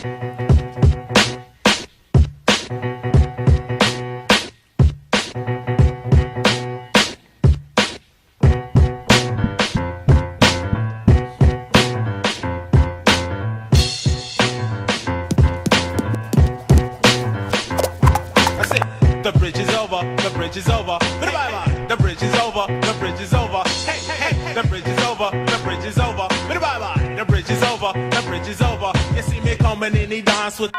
The bridge is over, the bridge is over. Bye-bye. The bridge is over, the bridge is over. Hey, hey, hey. The bridge is over, the bridge is over. Bye-bye. The bridge is over, the bridge is over. You see me coming in, he dance with.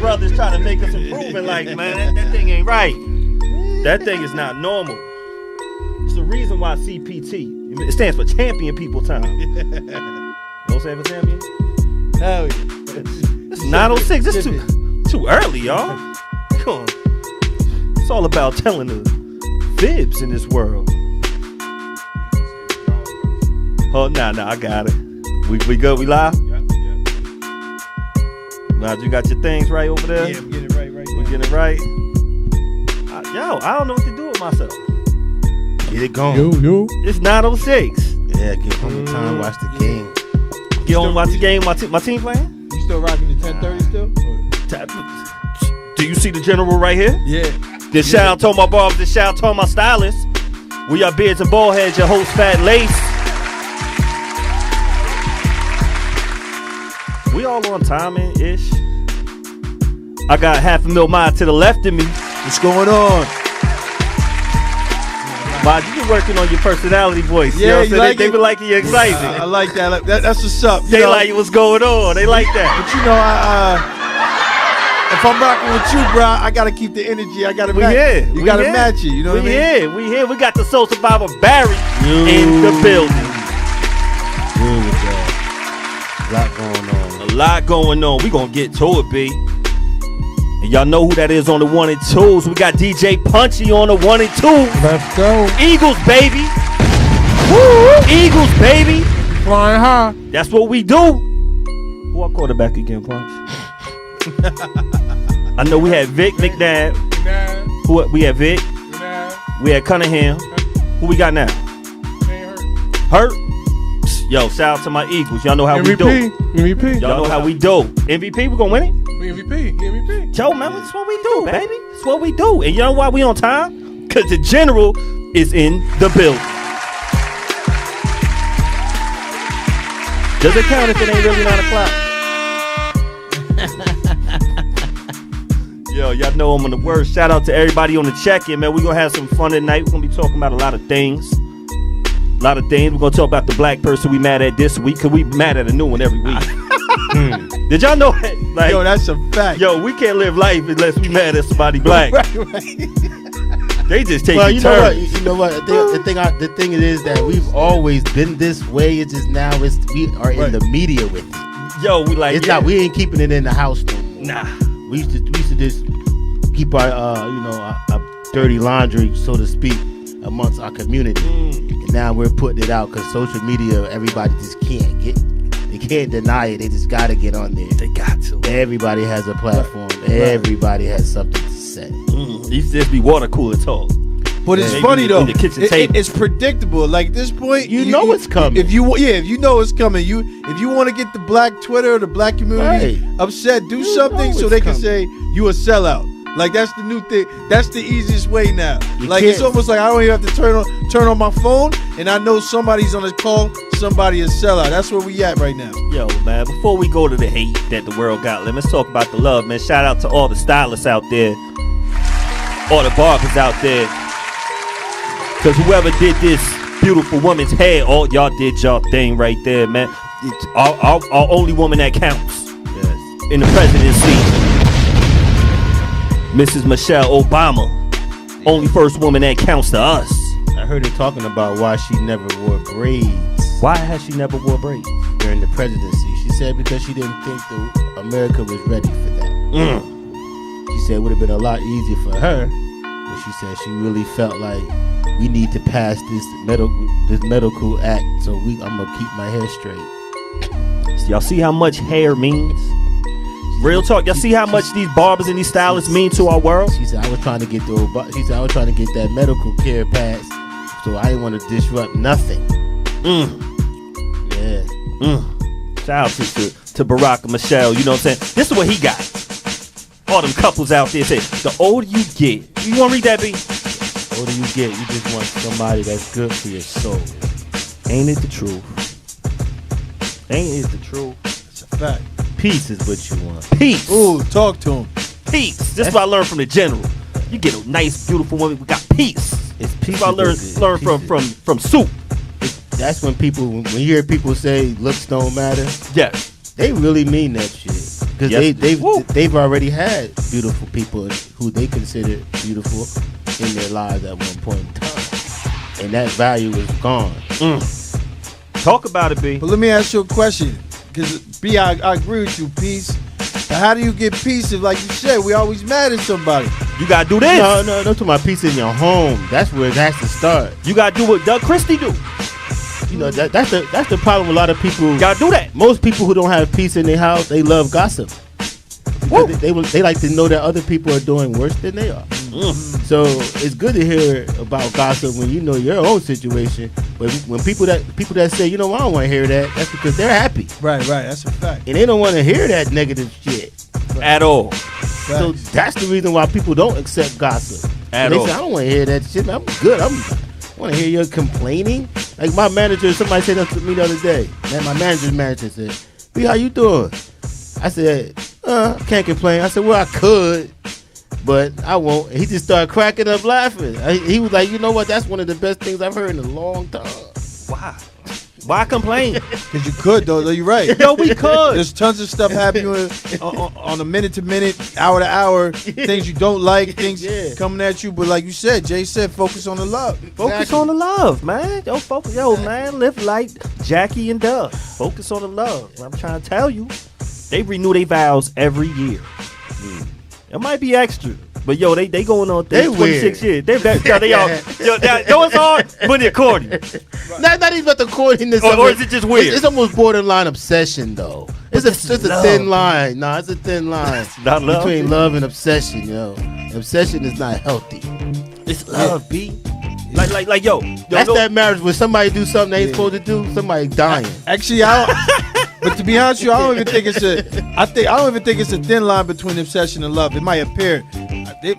Brothers trying to make us improving, like, man, that thing ain't right. That thing is not normal. It's the reason why CPT, it stands for Champion People Time. You know what I'm saying for champion? Hell yeah. It's 9:06. It's too early, y'all. Come on. It's all about telling the fibs in this world. Oh, nah, I got it. We good? We live? Now, you got your things right over there? Yeah, I'm getting it right now. We're getting it right. I don't know what to do with myself. Get it going. Yo. It's 9:06. Yeah, get home in time, watch the game. Get on, watch the game. My team playing? You still rocking the 10:30 still? Do you see the general right here? Yeah. This shout out to my barbers. This shout out to my stylists. We are Beards N Baldheads, your host, Fat Lace. We all on timing-ish. I got $500,000 Mod to the left of me. What's going on? Mod, you been working on your personality voice. Yeah, you know what I'm saying? like they been liking your excitement. I like that. That's what's up. They like what's going on. They like that. But you know, if I'm rocking with you, bro, I gotta keep the energy. I gotta match it. You gotta match it. You know what I mean? We here. We got the Soul Survivor Barry in the building. Good with that. A lot going on. A lot going on. We gonna get to it, B. And y'all know who that is on the 1 and 2s. We got DJ Punchy on the 1 and 2. Let's go. Eagles, baby. Woo! Eagles, baby. Flying high. That's what we do. Who our quarterback again, Punch? I know we had Vic McNabb. Who we had Vic? We had Cunningham. Who we got now? Hurt? Yo, shout out to my Eagles. Y'all know how we do. MVP. Y'all know how we do. MVP, we gonna win it? MVP. Yo, man, that's what we do, baby. That's what we do. And you know why we on time? Because the general is in the building. Does it count if it ain't really 9 o'clock? Yo, y'all know I'm on the word. Shout out to everybody on the check-in, man. We're going to have some fun tonight. We're going to be talking about a lot of things. We're going to talk about the black person we mad at this week, because we mad at a new one every week. Did y'all know that? Like, yo, that's a fact. Yo, we can't live life unless we mad at somebody black. Right. They just take Well, turns. You know what? The thing is that we've always been this way. It's just now we are in the media with it. Yo, we like it's not. We ain't keeping it in the house no more. Nah. We used to just keep our our dirty laundry, so to speak, amongst our community. And now we're putting it out because social media, everybody just can't get. They can't deny it. They just got to get on there. They got to. Everybody has a platform. Everybody has something to say. It used to just be water cooler talk. But it's funny though. The kitchen table. It's predictable. Like at this point, you know it's coming. If you know it's coming, if you want to get the black Twitter or the black community upset, do something so they can say you a sellout. Like that's the new thing. That's the easiest way now. It's almost like I don't even have to turn on my phone, and I know somebody's on this call. Somebody is sellout. That's where we at right now. Yo, man, before we go to the hate that the world got, let's talk about the love, man. Shout out to all the stylists out there, all the barbers out there. Because whoever did this beautiful woman's hair, all y'all did y'all thing right there, man. It's our only woman that counts in the presidency, Mrs. Michelle Obama. Only first woman that counts to us. I heard her talking about why she never wore braids. Why has she never wore braids? During the presidency. She said because she didn't think America was ready for that. She said it would have been a lot easier for her, but she said she really felt like we need to pass this medical act, so I'm gonna keep my hair straight. So y'all see how much hair means? Real talk. Y'all see how much these barbers and these stylists mean to our world? She said I was trying to get that medical care passed, so I didn't want to disrupt nothing. Yeah. Shout out to Barack and Michelle. You know what I'm saying? This is what he got. All them couples out there say, the older you get, you want to read that, B? The older you get, you just want somebody that's good for your soul. Ain't it the truth? Ain't it the truth? It's a fact. Peace is what you want. Peace. Ooh, talk to him. Peace. This is what I learned from the general. You get a nice, beautiful woman. We got peace. It's peace. This is what I learned from Soup. That's when you hear people say looks don't matter. Yeah. They really mean that shit. Because they've already had beautiful people who they considered beautiful in their lives at one point in time. And that value is gone. Talk about it, B. But let me ask you a question. Because, B, I agree with you, peace. But how do you get peace if, like you said, we always mad at somebody? You got to do this. No, don't talk about peace in your home. That's where it has to start. You got to do what Doug Christie do. You know, that's the problem with a lot of people. You got to do that. Most people who don't have peace in their house, they love gossip. They like to know that other people are doing worse than they are. So it's good to hear about gossip when you know your own situation. But when people that say, you know, I don't want to hear that, that's because they're happy. Right, that's a fact. And they don't want to hear that negative shit at all. So that's the reason why people don't accept gossip. At they all. say, I don't want to hear that shit. I'm good. I want to hear you complaining. Like my manager, somebody said that to me the other day. Man, my manager said, B, how you doing? I said, can't complain. I said, well, I could, but I won't. He just started cracking up laughing. He was like, you know what? That's one of the best things I've heard in a long time. Why complain? Because you could, though. You're right. Yo, we could. There's tons of stuff happening on a minute to minute, hour to hour. Things you don't like, things coming at you. But like you said, Jay said, focus on the love. Focus on the love, man. Man, live like Jackie and Doug. Focus on the love. I'm trying to tell you, they renew their vows every year. It might be extra. But yo, they going on 26 years. They all. Yo, it's hard. Put the accordion. Not even the accordion. Or is it just weird? It's almost borderline obsession, though. It's a thin line. No, it's a thin line between love and obsession. Yo, obsession is not healthy. It's love, B. Like yo. That's that marriage where somebody do something they ain't supposed to do. Somebody dying. Actually, but to be honest with you, I don't even think it's a thin line between obsession and love. It might appear. They're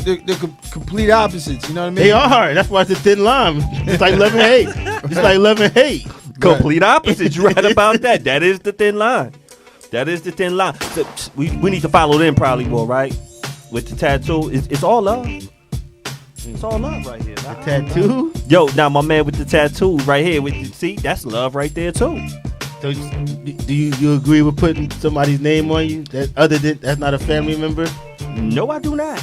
complete opposites. You know what I mean? They are. That's why it's a thin line. It's like love and hate. It's like love and hate. Complete opposites. You're right about that. That is the thin line. So we need to follow them probably more, right? With the tattoo, it's all love. It's all love right here. The tattoo? Yo, now my man with the tattoo right here. See, that's love right there too. So do you agree with putting somebody's name on you that's not a family member? No, I do not.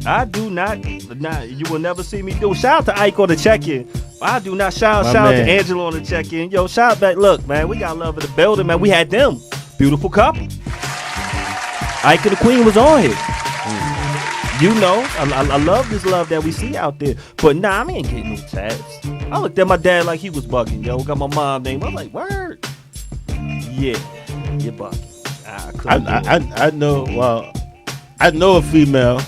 I do not. Nah, you will never see me do. Shout out to Ike on the check-in. I do not. Shout out to Angela on the check-in. Yo, shout out back. Look, man, we got love in the building, man. We had them. Beautiful couple. Ike and the Queen was on here. You know, I love this love that we see out there. But nah, I ain't getting no tats. I looked at my dad like he was bugging. Yo, got my mom name. I'm like, word? Yeah, you're bugging. I know. Well, I know a female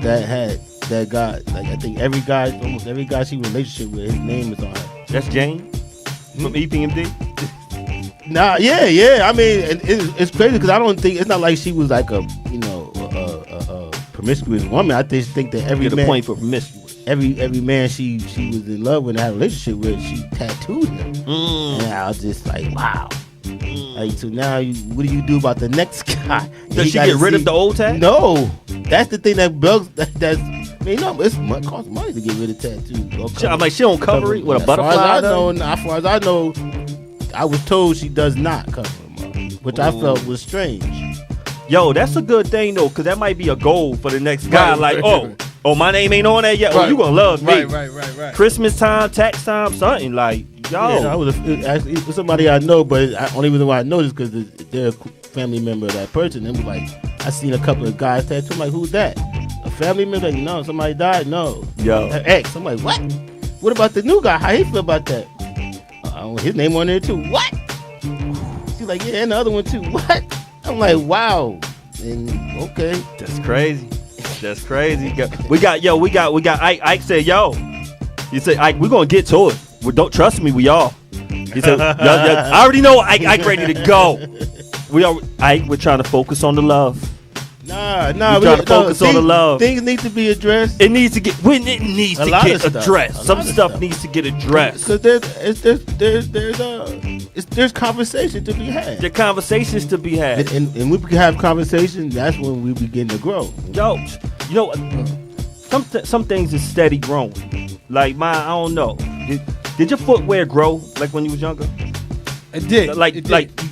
that got like I think almost every guy she in a relationship with, his name is on her. That's Jane from EPMD. Nah, yeah. I mean, it's crazy because I don't think it's not like she was like a promiscuous woman. I just think that every man, point for promiscuous. Every man she was in love with and had a relationship with, she tattooed him. And I was just like, wow. Like, so now, what do you do about the next guy? Does she get rid of the old tat? No, that's the thing that bugs. That's it costs money to get rid of tattoos. I'm like, she don't cover it with a butterfly. As far as I know, I was told she does not cover them up, which I felt was strange. Yo, that's a good thing though, because that might be a goal for the next guy. Oh, my name ain't on that yet. Oh, you gonna love me. Right. Christmas time, tax time, something like Yo. Yeah, actually, it was somebody I know, but only reason why I know this because they're a family member of that person. And like, I seen a couple of guys tattoo. I'm like, who's that? A family member? Like, no, somebody died. No, Yo. Ex. I'm like, what? What about the new guy? How he feel about that? His name on there too. What? She's like, yeah, and the other one too. What? I'm like, wow. And okay, That's crazy. That's crazy. We got Ike. Ike said, yo. He said, Ike, we're gonna get to it. Don't trust me, we all. He said, I already know Ike ready to go. Ike, we're trying to focus on the love. Nah. We're trying to focus on the love. Things need to be addressed. It needs to get addressed. Some stuff needs to get addressed. Because there's conversation to be had. There are conversations to be had. And we can have conversations. That's when we begin to grow. Yo, you know, some things is steady growing. Like I don't know. Did your footwear grow like when you was younger? It did. Like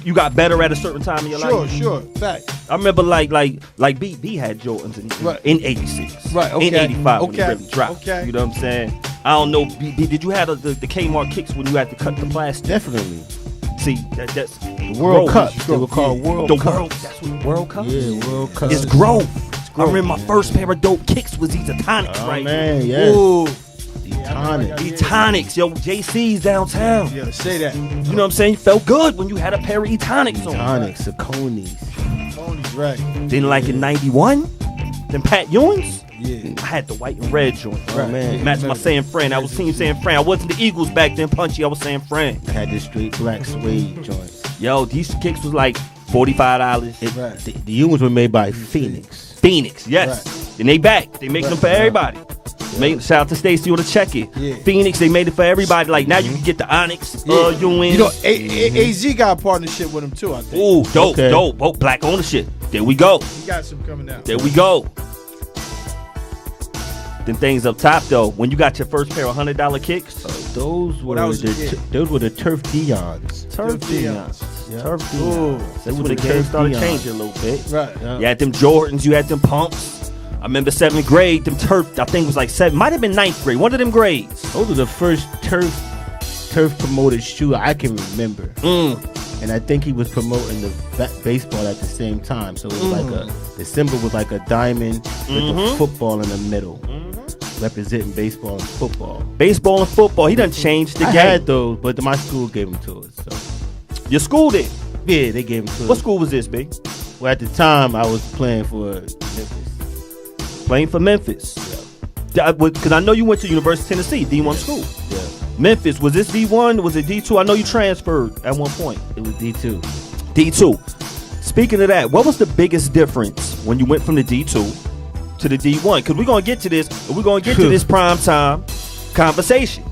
you got better at a certain time in your life. Sure. Fact. I remember like B had Jordans in 86. Right. Okay. In 85 when Okay. it really dropped. Okay. You know what I'm saying? I don't know. Did you have the Kmart kicks when you had to cut the plastic? Definitely. See, that's The World Cups. They were called World Cups. That's what World Cups. Yeah, World Cups. It's growth. I remember my first pair of dope kicks was these Etonics, Oh right? man, yeah. Ooh. Etonics. Etonics, yo, JC's downtown. Yeah, say that. You know what I'm saying? You felt good when you had a pair of Etonics on. Etonics, Sauconys. Tony's right. Then like in 91, then Pat Ewing's. Yeah. I had the white and red joint. Oh, man. Matched my San Fran. I was Team San Fran. I wasn't the Eagles back then, Punchy. I was San Fran. I had this straight black suede joints. Yo, these kicks was like $45. Right. The Ewings were made by Phoenix. Phoenix, yes. And they back. They make them for everybody. Shout out to Stacy on the check it. Yeah. Phoenix, they made it for everybody. Like now you can get the Onyx, Ewing. You know, AZ got a partnership with him too, I think. Ooh, dope, Okay. dope. Oh, black ownership. There we go. He got some coming out. There we go. Them things up top though, when you got your first pair of $100 kicks, Those were I was a kid. those were the Turf Dions. Turf Dions. Dions. Turf Dions. Ooh. That's when the game started changing a little bit. Right. You had them Jordans, you had them pumps. I remember 7th grade, them turf, I think it was like 7, might have been 9th grade, one of them grades. Those were the first turf promoted shoe I can remember. And I think he was promoting the baseball at the same time. So it was like the symbol was like a diamond with a football in the middle, representing baseball and football. Baseball and football, he done changed the I game. had those, but my school gave them to us. So Your school did. yeah, they gave them to What us. school was this, B? Well, at the time, I was playing for Memphis. Playing for Memphis. Because I know you went to University of Tennessee, D1 school. Yeah, Memphis, was this D1? Was it D2? I know you transferred at one point. it was D2. D2. Speaking of that, what was the biggest difference when you went from the D2 to the D1? Because we're going to get to this, and we're going to get to this prime time conversation.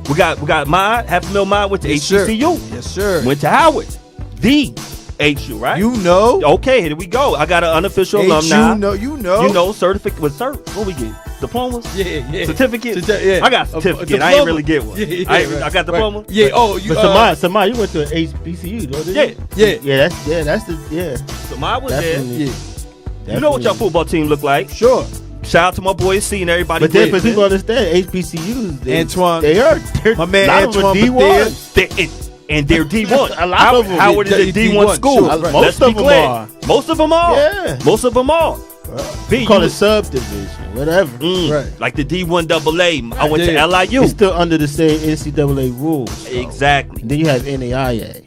We got Mod, $500,000 Mod went to HBCU. Yes, sir. Went to Howard. The HU, right? You know. Okay, here we go. I got an unofficial alumni. You know. Certificate. What we get? Diplomas? Yeah. Certificate? Yeah. I got a certificate. I ain't really get one. Yeah, I got diploma? Right. Yeah. Oh, you. But Samad, you went to HBCU, though, didn't you? Yeah. Yeah. So mine was there. Definitely. Yeah. You know what your football team look like. Sure. Shout out to my boy C and everybody. But then for people to understand, HBCUs, Antoine. they're My man a lot of them are Antoine D1. And they're D1. A lot of them. Howard is a D1 school. Sure, right. Let's be clear. Most of them are. Yeah. Most of them are. B, Call you it was- subdivision, whatever. Right. Like the D1 AA. I went to Yeah. LIU. It's still under the same NCAA rules. so. Exactly. And then you have NAIA.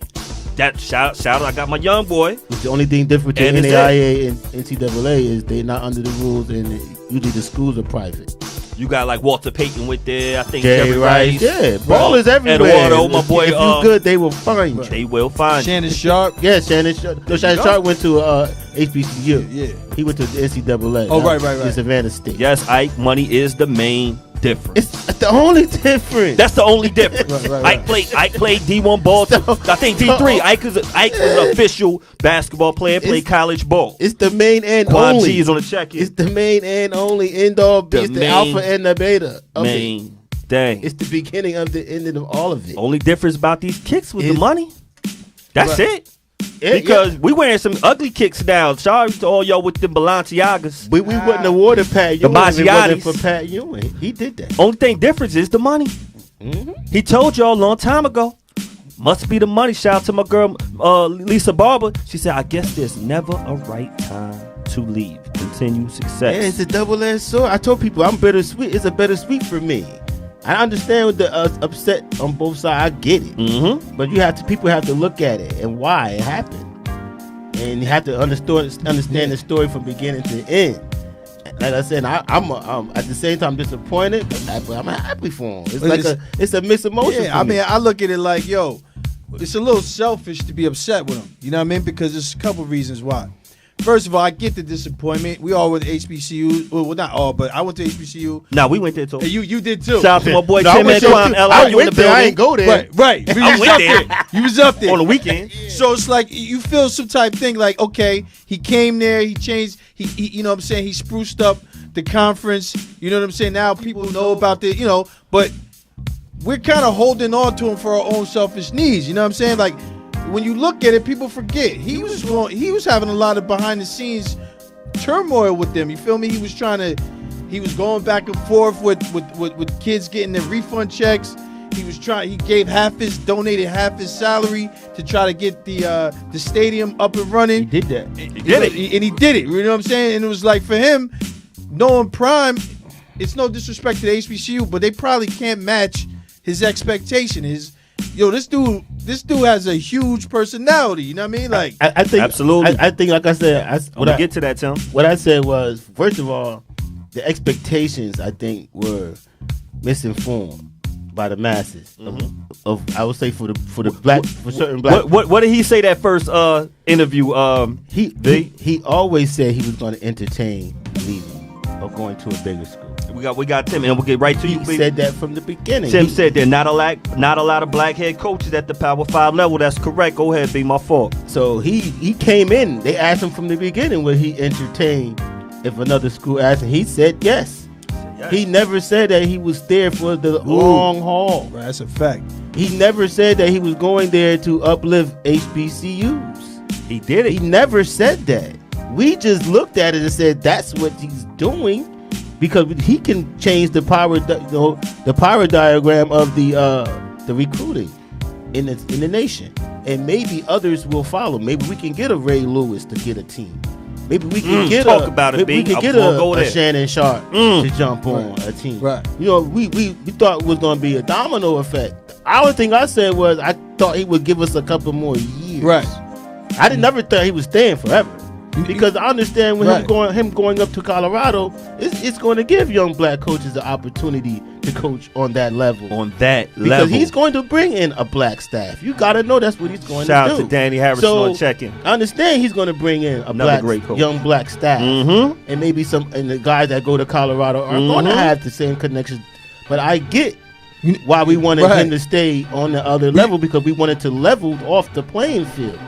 That shout out. I got my young boy. Which the only thing different between And it's NAIA and NCAA is they're not under the rules, and usually the schools are private. You got like Walter Payton with there. I think Jay Jerry Rice. Yeah, ballers everywhere. Eduardo, my boy. If you good, they will find you. They will find you. Shannon Sharp. Yeah, Shannon Sharp. No, Shannon Sharp went to HBCU. Yeah. He went to the NCAA. Oh, right. In Savannah State. Yes, Ike. Money is the main difference. It's the only difference. That's the only difference. Right. Ike played D1 ball. I think D3. Ike was an official basketball player. Played college ball. It's the main and Quad only. G's on the check. It's the main and only end all. The It's the main- alpha and the beta. Of it. main thing. It's the beginning of the ending of all of it. Only difference about these kicks was the It's- money. That's Right. it. Because we wearing some ugly kicks now. Sorry to all y'all with the Balenciagas. we wouldn't award Pat Ewing if it wasn't Basquiat's. for Pat Ewing. He did that. Only thing difference is the money. He told y'all a long time ago. Must be the money. Shout out to my girl Lisa Barber. She said, I guess there's never a right time to leave. Continue success. Yeah, it's a double-edged sword. I told people I'm bittersweet. It's a bittersweet for me. I understand the upset on both sides. I get it. But people have to look at it and why it happened. And you have to understand the story from beginning to end. Like I said, I'm at the same time disappointed, but I'm happy for him. It's a mixed emotion. Yeah, I mean, I look at it like, yo, it's a little selfish to be upset with him. You know what I mean? Because there's a couple reasons why. First of all, I get the disappointment. We all went to HBCU. Well, not all, but I went to HBCU. Nah, we went there too. And you did too. Shout out to my boy No, Tim Antoine. I went there. I ain't go there. Right. You was up there. You was up there on the weekend. So it's like you feel some type thing like, okay, he came there, he changed, he you know what I'm saying, he spruced up the conference. You know what I'm saying? Now people know about the, you know, but we're kind of holding on to him for our own selfish needs. You know what I'm saying? Like, when you look at it, people forget he was having a lot of behind the scenes turmoil with them. You feel me? He was going back and forth with kids getting their refund checks. He donated half his salary to try to get the stadium up and running. He did that. He did it. You know what I'm saying? And it was like, for him, knowing Prime, it's no disrespect to the HBCU, but they probably can't match his expectation. This dude has a huge personality. You know what I mean? Like, I think absolutely. I think, like I said, when I get to that, Tim. What I said was, first of all, the expectations I think were misinformed by the masses of I would say for certain black. What did he say that first interview? He always said he was going to entertain leaving or going to a bigger school. We got Tim, and we'll get right to you. He said that from the beginning. Tim said there not a lot of black head coaches at the Power 5 level. That's correct. Go ahead, be my fault. So he came in. They asked him from the beginning would he entertain if another school asked him. He said yes. He never said that he was there for the long haul. Right, that's a fact. He never said that he was going there to uplift HBCUs. He did it. He never said that. We just looked at it and said that's what he's doing because he can change the power diagram of the recruiting in the nation, and maybe others will follow. Maybe we can get a Ray Lewis to get a team. Maybe we can get a Shannon Sharp to jump on a team. Right. You know, we thought it was going to be a domino effect. The only thing I said was I thought he would give us a couple more years. Right. I never thought he was staying forever. Because I understand when him going up to Colorado, it's going to give young black coaches the opportunity to coach on that level. Because he's going to bring in a black staff. You got to know that's what he's going to do. Shout out to Danny Harrison on check-in. I understand he's going to bring in young black staff. And maybe and the guys that go to Colorado are going to have the same connections. But I get why we wanted him to stay on the other level, because we wanted to level off the playing field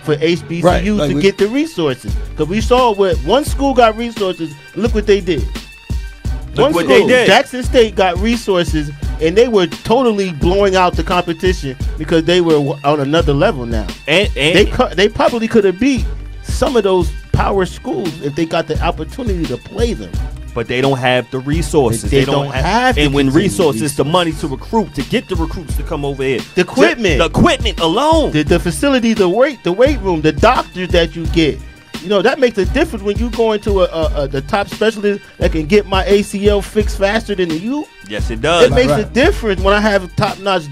for HBCUs to get the resources. Because we saw what one school got resources. Look what they did. Jackson State got resources, and they were totally blowing out the competition because they were on another level now. And they probably could have beat some of those power schools if they got the opportunity to play them. But they don't have the resources. They don't have and when resources, the money to recruit, to get the recruits to come over here. The equipment alone. The facility, the weight room, the doctors that you get. You know, that makes a difference when you go into the top specialist that can get my ACL fixed faster than you. Yes, it does. It makes a difference when I have top-notch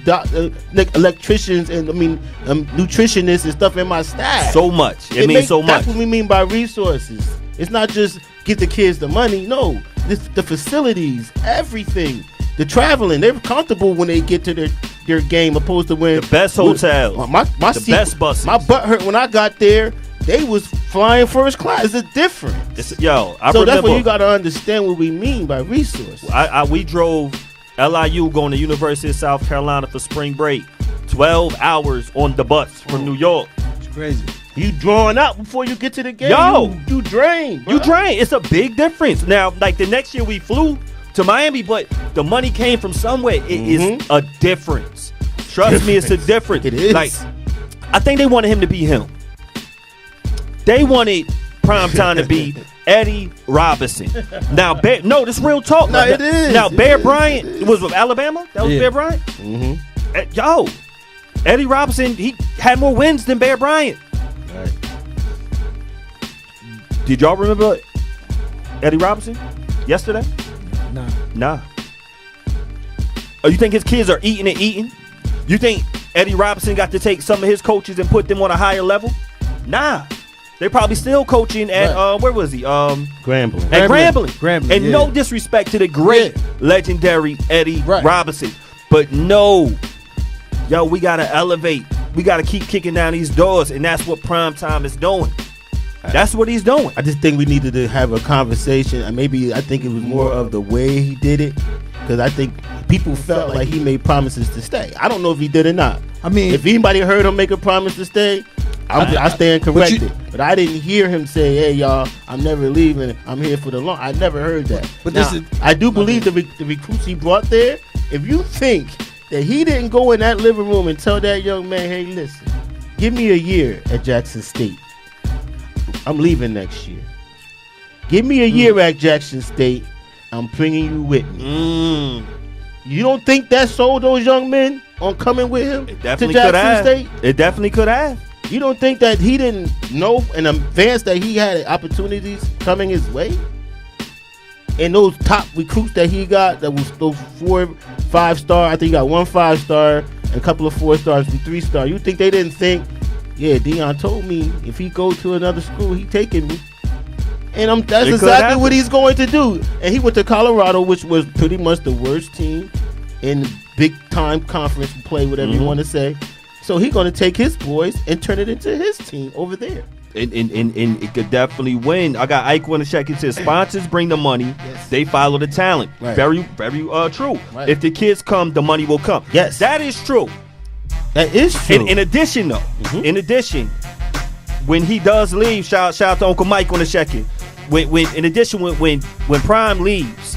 electricians and nutritionists and stuff in my staff. So much. It means so much. That's what we mean by resources. It's not just get the kids the money. No, the facilities, everything. The traveling, they're comfortable when they get to their game, opposed to when the best hotels, the best buses. My butt hurt when I got there. They was flying first class. It's different. That's what you got to understand what we mean by resources. We drove LIU going to University of South Carolina for spring break. 12 hours on the bus from New York. It's crazy. You drawing out before you get to the game. You drain. Bro. You drain. It's a big difference. Now, like the next year we flew to Miami, but the money came from somewhere. It is a difference. Trust me, it's a difference. It is. Like, I think they wanted him to be him. They wanted prime time to be Eddie Robinson. Now, no, this real talk. No, it is. Now, Bear Bryant was with Alabama. That was Bear Bryant. Mm-hmm. Yo, Eddie Robinson, he had more wins than Bear Bryant. Right. Did y'all remember Eddie Robinson yesterday? Nah. Oh, you think his kids are eating and eating? You think Eddie Robinson got to take some of his coaches and put them on a higher level? Nah. They probably still coaching at where was he? Grambling. At Grambling. And no disrespect to the great legendary Eddie Robinson. But no. Yo, we gotta elevate. We gotta keep kicking down these doors, and that's what primetime is doing. That's what he's doing. I just think we needed to have a conversation, and maybe I think it was more of the way he did it, because I think people felt like he made promises to stay. I don't know if he did or not. I mean, if anybody heard him make a promise to stay, I stand corrected. But I didn't hear him say, "Hey, y'all, I'm never leaving. I'm here for the long." I never heard that. But now, I do believe the recruits he brought there. If you think that he didn't go in that living room and tell that young man, "Hey, listen, give me a year at Jackson State. I'm leaving next year. Give me a year at Jackson State. I'm bringing you with me." You don't think that sold those young men on coming with him to Jackson State? It definitely could have. You don't think that he didn't know in advance that he had opportunities coming his way? And those top recruits that he got, that was those 4 5-star, I think he got 1 5-star and a couple of 4-stars and 3-star. You think they didn't think, yeah, Dion told me if he go to another school, he taking me. And that's exactly what he's going to do. And he went to Colorado, which was pretty much the worst team in big time conference play, whatever you want to say. So he's going to take his boys and turn it into his team over there. And it could definitely win. I got Ike on the check. It says sponsors bring the money, they follow the talent. Right. Very, very true. Right. If the kids come, the money will come. Yes, that is true. That is true. In addition, though, when he does leave, shout out to Uncle Mike on the check-in. When Prime leaves,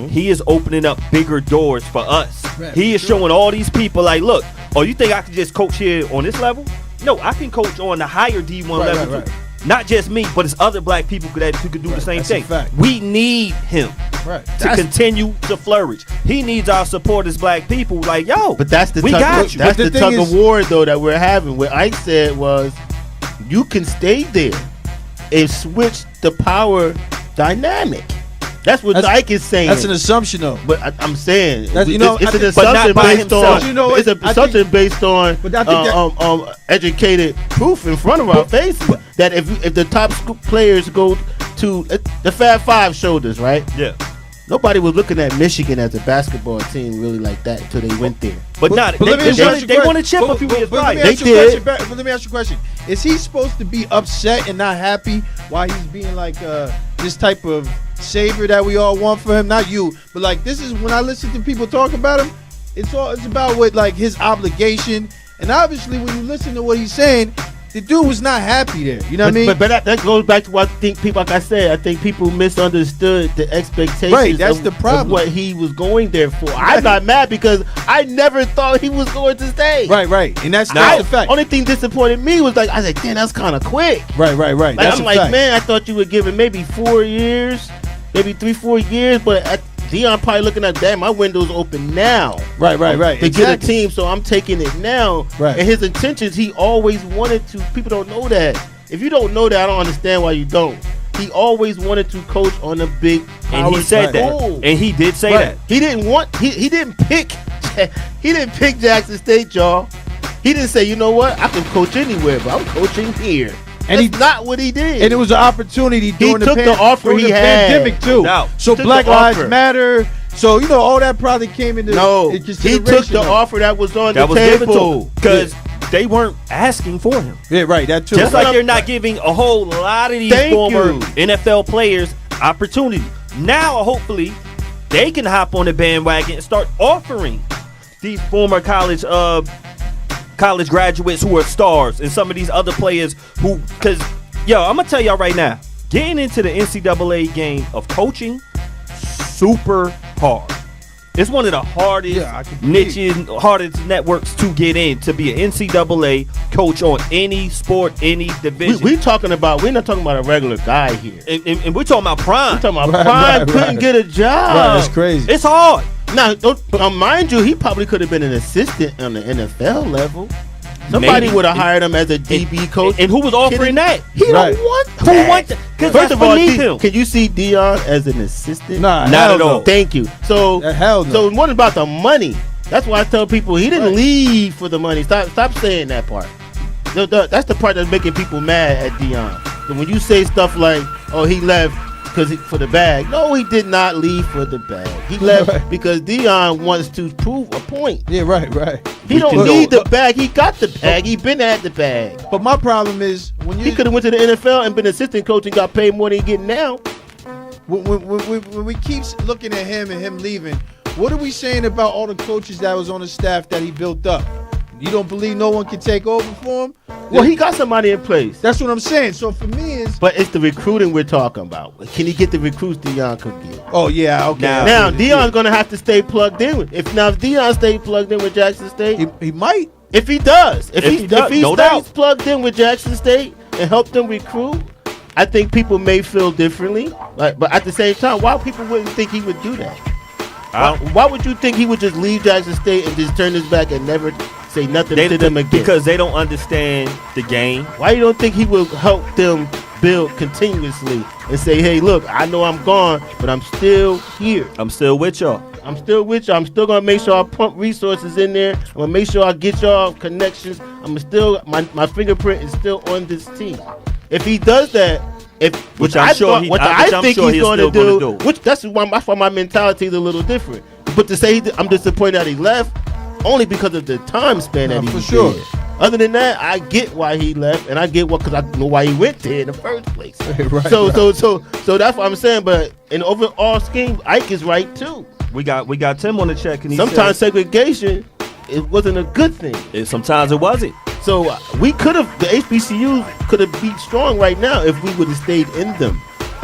he is opening up bigger doors for us. Right, he is showing all these people like, look, you think I can just coach here on this level? No, I can coach on the higher D1 level too. Not just me, but it's other black people who could do the same thing. We need him to continue to flourish. He needs our support as black people. Like, yo, but that's the we got you. That's the tug of war though that we're having. What Ike said was, you can stay there and switch the power dynamic. That's what Ike is saying. That's an assumption, though. But I'm saying it's an assumption based on. It's an assumption based on educated proof in front of our faces that if the top players go to the Fab Five shoulders, right? Yeah. Nobody was looking at Michigan as a basketball team really like that until they went there. But they won a chip a few years prior. They did. But let me ask you a question. Is he supposed to be upset and not happy while he's being like this type of savior that we all want for him? Not you, but like this is when I listen to people talk about him. It's about what like his obligation, and obviously when you listen to what he's saying, the dude was not happy there. You know what I mean? But that goes back to what I think people, like I said, I think people misunderstood the expectations. Right, that's the problem. Of what he was going there for. I'm not mad because I never thought he was going to stay. Right, and that's the fact. Only thing disappointed me was like I was like, damn, that's kind of quick. Right. Like, I'm like, man, I thought you would give it maybe 4 years, maybe 3-4 years, but Dion probably looking at that. My window's open now. Right. To get a team, so I'm taking it now. Right. And his intentions, he always wanted to. People don't know that. If you don't know that, I don't understand why you don't. He always wanted to coach on a big power. And he said that. And he did say that. He didn't pick Jackson State, y'all. He didn't say, you know what, I can coach anywhere, but I'm coaching here. And that's not what he did. And it was an opportunity during the pandemic too. No. So Black Lives Matter. So all that probably came into consideration. He took the offer that was on the table because they weren't asking for him. Yeah, right. That too. Just like they're not giving a whole lot of these former NFL players opportunity. Now, hopefully, they can hop on the bandwagon and start offering these former college graduates who are stars and some of these other players who, because, I'm going to tell y'all right now, getting into the NCAA game of coaching, super hard. It's one of the hardest niches, hardest networks to get in, to be an NCAA coach on any sport, any division. We're not talking about a regular guy here. And we're talking about Prime. We're talking about Prime couldn't get a job. Right, it's crazy. It's hard. Now, mind you, he probably could have been an assistant on the NFL level. Somebody would have hired him as a DB coach. And who was offering that? He don't want that. Who wants that? Because First that's of all, beneath him. can you see Dion as an assistant? Nah, not at all. Thank you. So, hell no. So it wasn't about the money. That's why I tell people he didn't leave for the money. Stop saying that part. That's the part that's making people mad at Dion. So when you say stuff like, "Oh, he left for the bag," no, he did not leave for the bag. He left because Dion wants to prove a point. Yeah, right. He don't need the bag. He got the bag. He been at the bag. But my problem is he could have went to the NFL and been assistant coach and got paid more than he getting now. When we keep looking at him and him leaving, what are we saying about all the coaches that was on the staff that he built up? You don't believe no one can take over for him? Well, he got somebody in place. That's what I'm saying. So for me, but it's the recruiting we're talking about. Can he get the recruits Dion could get? Oh yeah, okay. Now Dion's gonna have to stay plugged in. If Dion stay plugged in with Jackson State, he might. If he does, if he no stays doubt plugged in with Jackson State and help them recruit, I think people may feel differently. But at the same time, why people wouldn't think he would do that? Why would you think he would just leave Jackson State and just turn his back and never say nothing to them again? Because they don't understand the game. Why you don't think he will help them build continuously and say, "Hey, look, I know I'm gone, but I'm still here. I'm still with y'all. I'm still with y'all. I'm still gonna make sure I pump resources in there. I'm gonna make sure I get y'all connections. I'm still my fingerprint is still on this team." If he does that, which I think he's going to do, that's why my mentality is a little different. But to say I'm disappointed that he left, only because of the time span that he was there. Other than that, I get why he left, and I get because I know why he went there in the first place. So that's what I'm saying. But in the overall scheme, Ike is right too. We got Tim on the check, and sometimes segregation, it wasn't a good thing. Sometimes it wasn't. So the HBCUs could have beat strong right now if we would have stayed in them.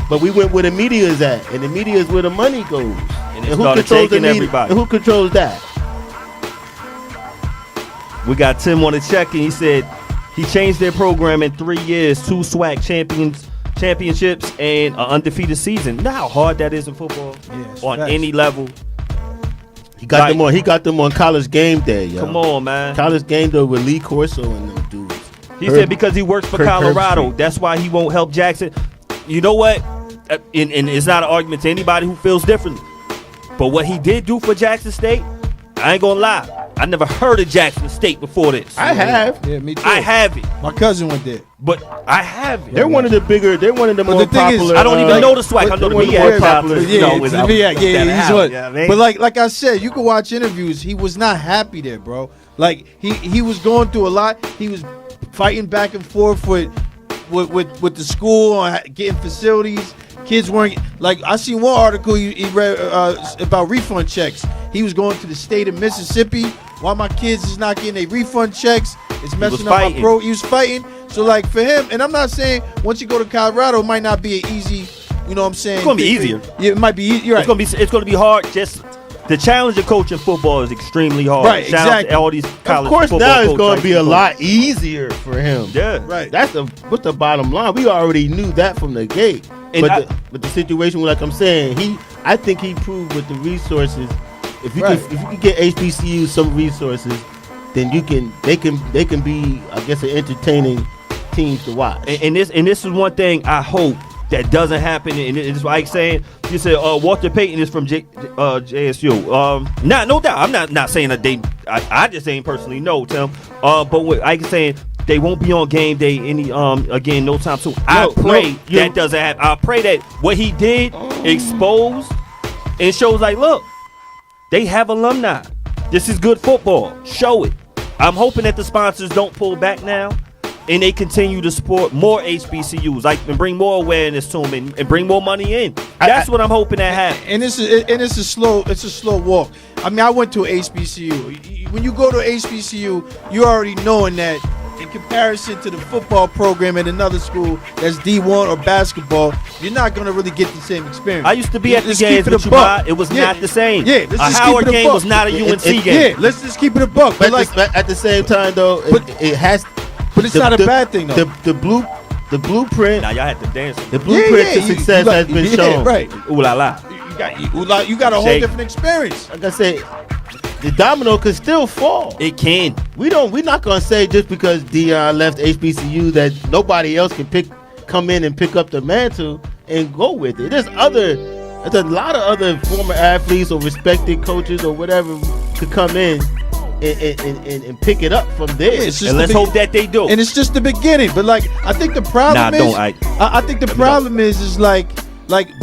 But we went where the media is at, and the media is where the money goes. And who controls the media? Everybody. And who controls that? We got Tim on the check, and he said he changed their program in 3 years, 2 SWAC championships, and an undefeated season. You know how hard that is in football on any level. He got them on College Game Day, yo. Come on, man. College Game Day with Lee Corso and them dudes. He said because he works for Colorado, that's why he won't help Jackson. You know what? And it's not an argument to anybody who feels differently. But what he did do for Jackson State, I ain't gonna lie. I never heard of Jackson State before this. I have. Yeah, me too. I have it. My cousin went there. But I have it. They're one of the more popular. I don't even know the SWAC. I know the MEAC popular. He's one. But like I said, you can watch interviews. He was not happy there, bro. Like he was going through a lot. He was fighting back and forth with the school on getting facilities. Kids weren't like. I seen one article he read about refund checks. He was going to the state of Mississippi. Why my kids is not getting their refund checks? It's messing up my pro. He was fighting. So like for him, and I'm not saying once you go to Colorado, it might not be an easy. You know what I'm saying? It's gonna be easier. Yeah, it might be. You're right. It's gonna be hard. Just the challenge of coaching football is extremely hard. Right. Shout out to all these college. Of course, now it's gonna be a lot easier for him. Yeah. Right. What's the bottom line? We already knew that from the gate. But the situation, like I'm saying, I think he proved with the resources. If you can get HBCU some resources, then they can be, I guess, an entertaining team to watch. And this is one thing I hope that doesn't happen. And it's like saying you said Walter Payton is from JSU. No doubt. I'm not saying that I just ain't personally know Tim. But what I can saying they won't be on game day again no time soon. I pray that doesn't happen. I pray that what he did expose and shows like, look, they have alumni. This is good football. Show it. I'm hoping that the sponsors don't pull back now and they continue to support more HBCUs, and bring more awareness to them and bring more money in. That's what I'm hoping that happens. And it's a slow walk. I mean, I went to a HBCU. When you go to HBCU, you already knowing that in comparison to the football program at another school that's D1 or basketball, you're not going to really get the same experience. I used to be at the Let's games keep it with a you, buck. it was Yeah. not the same. Yeah, let's a just Howard keep it a game buck. was not a UNC game. Yeah, let's just keep it a buck. But at the same time, though, it has. But it's not a bad thing, though. The blueprint. Now y'all had to dance. The blueprint to success has been shown. Right. Ooh la la. You got a whole Shake. different experience. Like I said, the domino could still fall. It can. We're not gonna say just because Dion left HBCU that nobody else can come in and pick up the mantle and go with it. There's a lot of other former athletes or respected coaches or whatever could come in and pick it up from there. Yeah, And let's hope that they do. And it's just the beginning. But like, I think the problem is, I think the problem is like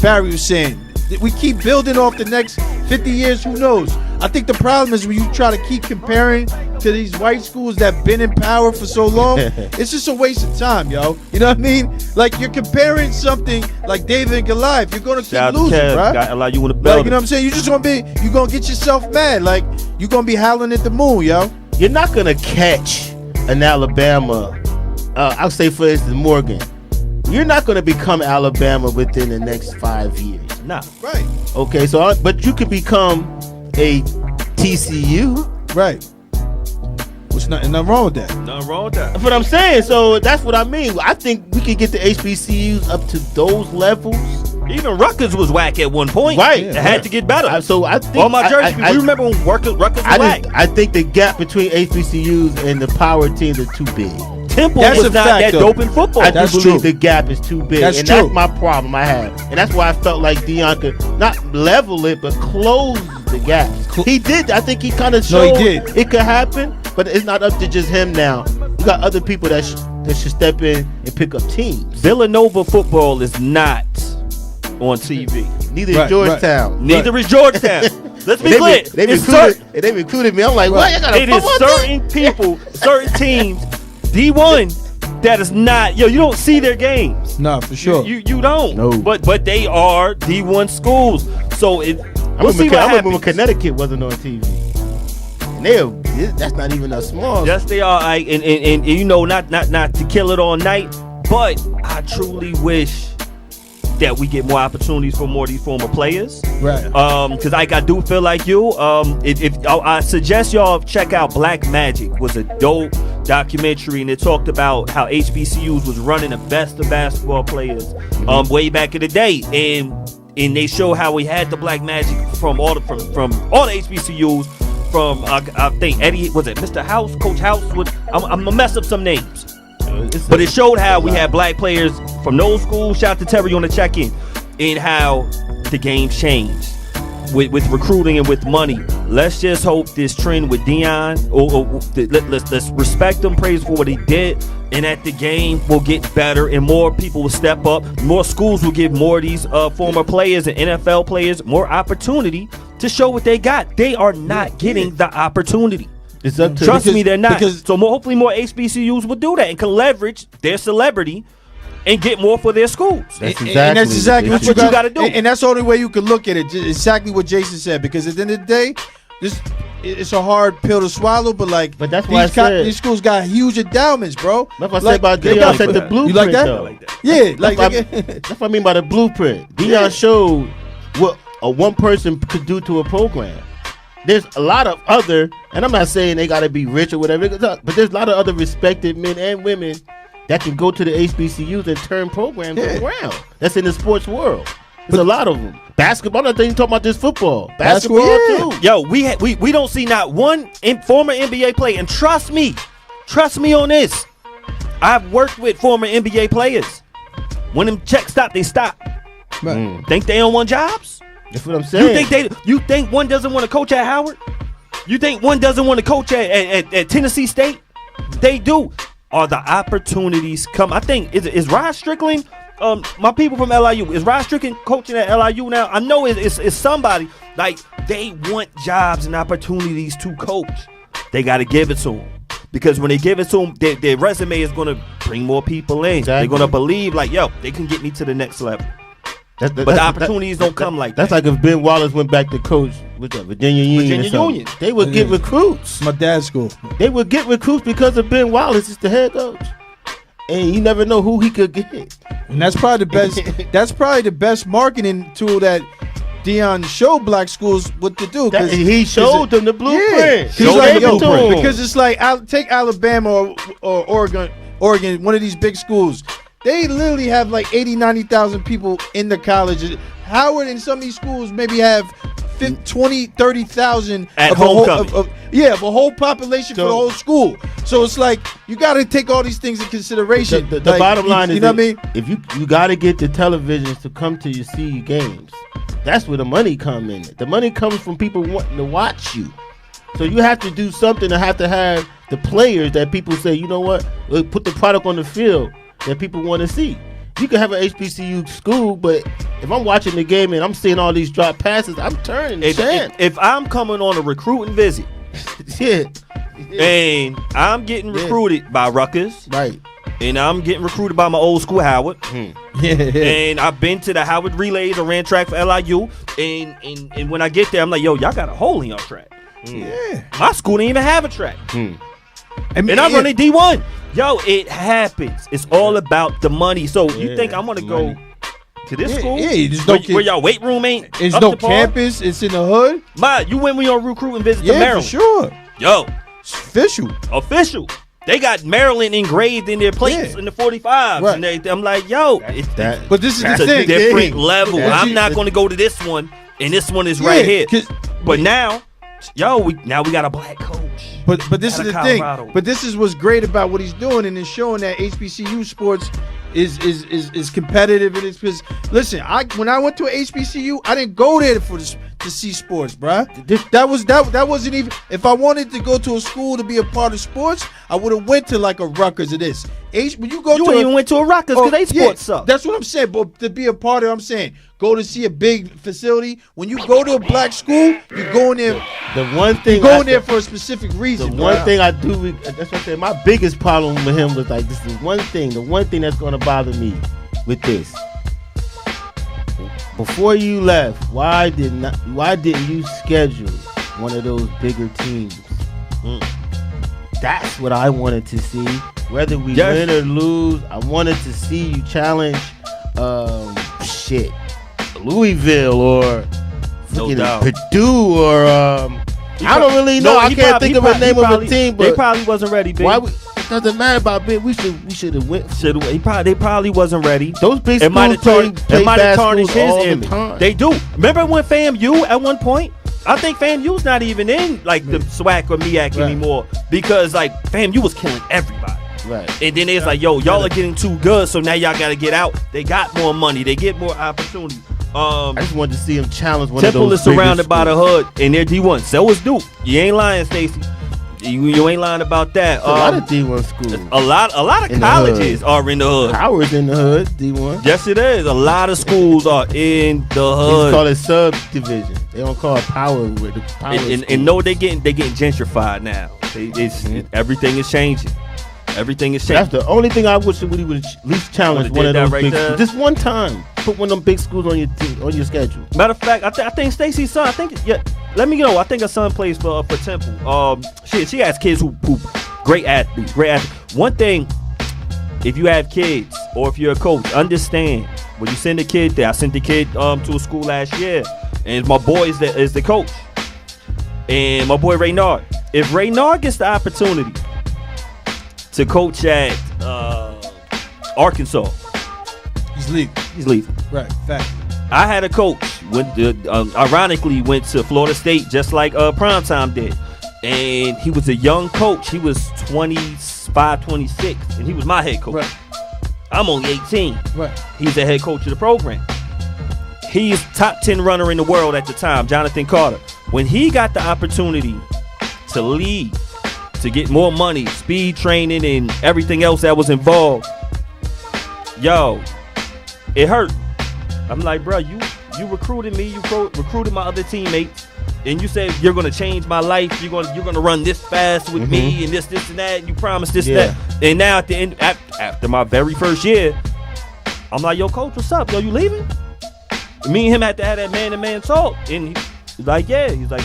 Barry was saying, we keep building off the next 50 years. Who knows? I think the problem is when you try to keep comparing to these white schools that been in power for so long, it's just a waste of time, yo. You know what I mean? Like, you're comparing something like David and Goliath. You're gonna keep losing, bro. Got a lot you in the Like, building. you know what I'm saying? You're gonna get yourself mad. Like, you're gonna be howling at the moon, yo. You're not gonna catch an Alabama. I'll say, for instance, Morgan. You're not gonna become Alabama within the next 5 years. Nah. Right. Okay, but you could become a TCU. Right. There's nothing wrong with that. Nothing wrong with that. That's what I'm saying. So that's what I mean. I think we could get the HBCUs up to those levels. Even Rutgers was whack at one point. Right. It had to get better. So I think all my jerseys. You remember when Rutgers was whack? I think the gap between HBCUs and the power teams are too big. Temple That's was a not fact, that though. dope in football. I That's do true. believe the gap is too big. That's and true. that's my problem I have. And that's why I felt like Dion could not level it, but close the gap. He did. I think he kind of showed did. it could happen, but it's not up to just him now. You got other people that should step in and pick up teams. Villanova football is not on TV. Neither is Georgetown. Neither is Georgetown. Let's be clear. They recruited me. I'm like, what? You got a It is football certain people, certain teams, D1, that is not. You don't see their games. No, for sure. You don't. No. But they are D1 schools. So I remember when Connecticut wasn't on TV. And that's not even a small. Yes, they are. And you know, not to kill it all night, but I truly wish that we get more opportunities for more of these former players. Right. Because I do feel like you. If I suggest y'all check out Black Magic, was a dope documentary, and it talked about how HBCUs was running the best of basketball players way back in the day, and they show how we had the Black Magic from all the HBCUs. From I think Eddie, was it Mr. House, Coach House? I'm gonna mess up some names. But it showed how we had black players from those schools. Shout out to Terry on the check-in, and how the game changed with recruiting and with money. Let's just hope this trend with Dion, let's respect him, praise for what he did, and that the game will get better and more people will step up. More schools will give more of these former players and NFL players more opportunity to show what they got. They are not getting the opportunity. It's up to Trust me, they're not. So hopefully more HBCUs will do that and can leverage their celebrity and get more for their schools. That's exactly what you got to do. And that's the only way you can look at it. Just exactly what Jason said. Because at the end of the day, it's a hard pill to swallow. But that's why these schools got huge endowments, bro. That's what I said about Dion. I said the blueprint. You like that? Though. Like that. Yeah, that's what I mean by the blueprint. Dion showed what a one person could do to a program. There's a lot of other, and I'm not saying they got to be rich or whatever, but there's a lot of other respected men and women that can go to the HBCUs and turn programs around. That's in the sports world. There's a lot of them. Basketball, I'm not even talking about just football. Basketball too. Yo, we don't see not one former NBA player, and trust me on this. I've worked with former NBA players. When them checks stop, they stop. Right. Think they don't want jobs? That's what I'm saying. You think one doesn't want to coach at Howard? You think one doesn't want to coach at Tennessee State? They do. Are the opportunities come? I think is Rod Strickland. My people from LIU, is Rod Strickland coaching at LIU now? I know it's somebody. Like, they want jobs and opportunities to coach. They got to give it to them. Because when they give it to them, their resume is going to bring more people in. Exactly. They're going to believe, like, yo, they can get me to the next level. But the opportunities don't come like that. That's like if Ben Wallace went back to coach with the Virginia Union. They would get recruits. My dad's school. They would get recruits because of Ben Wallace is the head coach. And you never know who he could get. And that's probably the best. That's probably the best marketing tool that Deion showed black schools what to do. He showed them the blueprint. Yeah. He's like, because it's like, take Alabama or Oregon, one of these big schools. They literally have like 80, 90,000 people in the colleges. Howard and some of these schools maybe have 20, 30,000 at homecoming. A whole population for the whole school. So it's like you got to take all these things in consideration. The bottom line is, you know what I mean? If you got to get the televisions to come to your see games. That's where the money come in. The money comes from people wanting to watch you. So you have to do something to have the players that people say, you know what, put the product on the field that people want to see. You can have an HBCU school, but if I'm watching the game and I'm seeing all these drop passes, I'm turning the chance. If I'm coming on a recruiting visit, and I'm getting recruited by Rutgers, right, and I'm getting recruited by my old school Howard, and I've been to the Howard relays or ran track for LIU, and when I get there, I'm like, yo, y'all got a hole in your track. Yeah, my school didn't even have a track. And I'm running D1. Yo, it happens. It's all about the money. So you think I'm gonna go to this school? Yeah, where y'all weight room ain't? It's no campus. It's in the hood. You went when you on recruiting visit to Maryland? For sure. Yo, it's official. They got Maryland engraved in their plates in the 45s, right. And I'm like, yo, but this is the thing. A different level. I'm not gonna go to this one, and this one is right here. But now. Yo, we got a black coach. But this is the thing. But this is what's great about what he's doing, and it's showing that HBCU sports is competitive. And it's because listen, when I went to an HBCU, I didn't go there to see sports, bruh. That wasn't even. If I wanted to go to a school to be a part of sports, I would have went to like a Rutgers or this. When you wouldn't even went to a Rutgers because they sports suck. That's what I'm saying. But to be a part of, I'm saying go to see a big facility. When you go to a black school, you're going there. The one thing you're going there for a specific reason. The one thing I do, that's what I said. My biggest problem with him was like, this is one thing. The one thing that's going to bother me with this. Before you left, why didn't you schedule one of those bigger teams? That's what I wanted to see. Whether we win or lose, I wanted to see you challenge Louisville or Purdue or I don't really know. I can't think of a name of a team, but they probably wasn't ready. Big. It doesn't matter about big. We should have went. They probably wasn't ready. Those big schools might have tarnished his image. The they do. Remember when FAMU at one point? I think FAMU's not even in like the SWAC or MEAC anymore because like FAMU was killing everybody. Right. And then it's like, yo, y'all are getting too good, so now y'all got to get out. They got more money. They get more opportunity. I just wanted to see him challenge one Temple of those. Temple is surrounded by the hood, and they're D1. So is Duke. You ain't lying, Stacey. You ain't lying about that. A lot of D1 schools. A lot of colleges are in the hood. Howard's in the hood, D1. Yes, it is. A lot of schools are in the hood. They call it subdivision. They don't call it power. And no, they getting gentrified now. Everything is changing. Everything is changing. That's the only thing I wish he would at least challenge one of those big schools. Just one time. Put one of them big schools on your schedule. Matter of fact, I think Stacey's son. Let me know. I think her son plays for Temple. She has kids who great athletes. One thing, if you have kids or if you're a coach, understand when you send a kid there. I sent the kid to a school last year, and my boy is the coach, and my boy Raynard. If Raynard gets the opportunity to coach at Arkansas, he's leaving. Right, fact. I had a coach ironically went to Florida State just like Primetime did, and he was a young coach. He was 25, 26, and he was my head coach. Right. I'm only 18. Right. He's the head coach of the program. He's top 10 runner in the world at the time, Jonathan Carter. When he got the opportunity to lead, to get more money, speed training, and everything else that was involved, yo, it hurt. I'm like, bro, you recruited me, you recruited my other teammates, and you said you're gonna change my life. You're gonna run this fast with me, and this and that. And you promised this and that. And now at the end, after my very first year, I'm like, yo, coach, what's up? Yo, you leaving? me and him had to have that man-to-man talk. And he's like, yeah. He's like,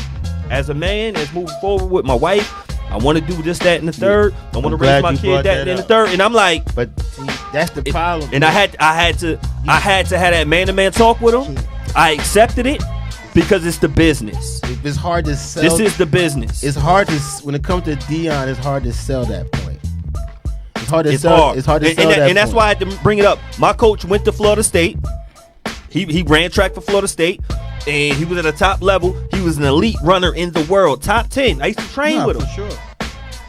as a man, as moving forward with my wife, I want to do this, that, and the third. I want to raise my kid, that, and the third. And I'm like, but see, that's the problem. And I had to have that man-to-man talk with him. I accepted it because it's the business. It's hard to sell. This is the business. It's hard to, when it comes to Dion, it's hard to sell that point. It's hard to sell. Hard. It's hard to sell that. And that's why I had to bring it up. My coach went to Florida State. He ran track for Florida State. And he was at a top level. He was an elite runner in the world. Top 10. I used to train with him. For sure.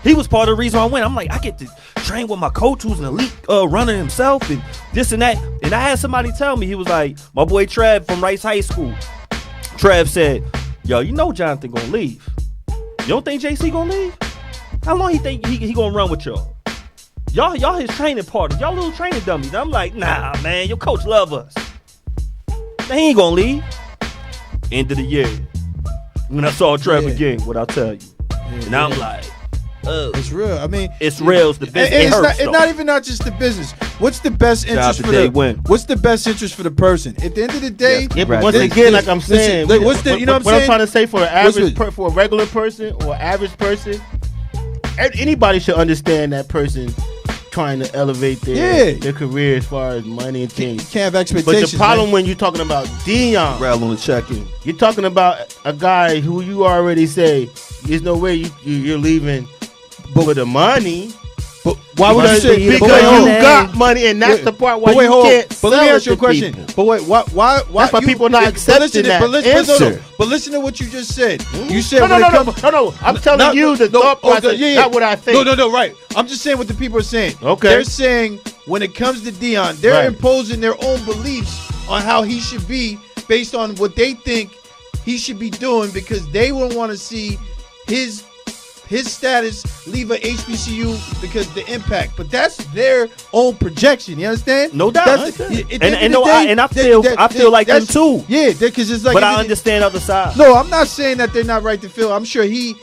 He was part of the reason I went. I'm like, I get to train with my coach who's an elite runner himself and this and that. And I had somebody tell me, he was like, my boy Trev from Rice High School. Trev said, yo, you know Jonathan gonna leave. You don't think JC gonna leave? How long he think he gonna run with y'all? Y'all his training partners. Y'all little training dummies. I'm like, nah, man, your coach love us. He ain't gonna leave. End of the year. When I saw Trev again, what I'll tell you. And I'm like, it's real. I mean, it's real. It's the business. It's not even just the business. What's the best interest for what's the best interest for the person? At the end of the day, yeah, but once again, like I'm saying, what's the, you know what I'm trying to say for an average, for a regular person or average person, anybody should understand that person trying to elevate their career as far as money and things. You can't have expectations. But the problem when you're talking about Dion, rattle on the check-in, you're talking about a guy who you already say there's no way you're leaving for the money. But why would I say? Because you got money, and that's the part why you can't sell it. But let me ask you a question. But wait, why? That's why people not accepting that answer. But listen to what you just said. You said no. I'm telling you the thought process, not what I think. No. Right. I'm just saying what the people are saying. Okay. They're saying when it comes to Dion, they're imposing their own beliefs on how he should be based on what they think he should be doing because they won't want to see his status leave a HBCU because the impact, but that's their own projection. You understand? No doubt. I feel like them too. Yeah, because it's like. But I understand the other side. No, I'm not saying that they're not right to feel. I'm sure he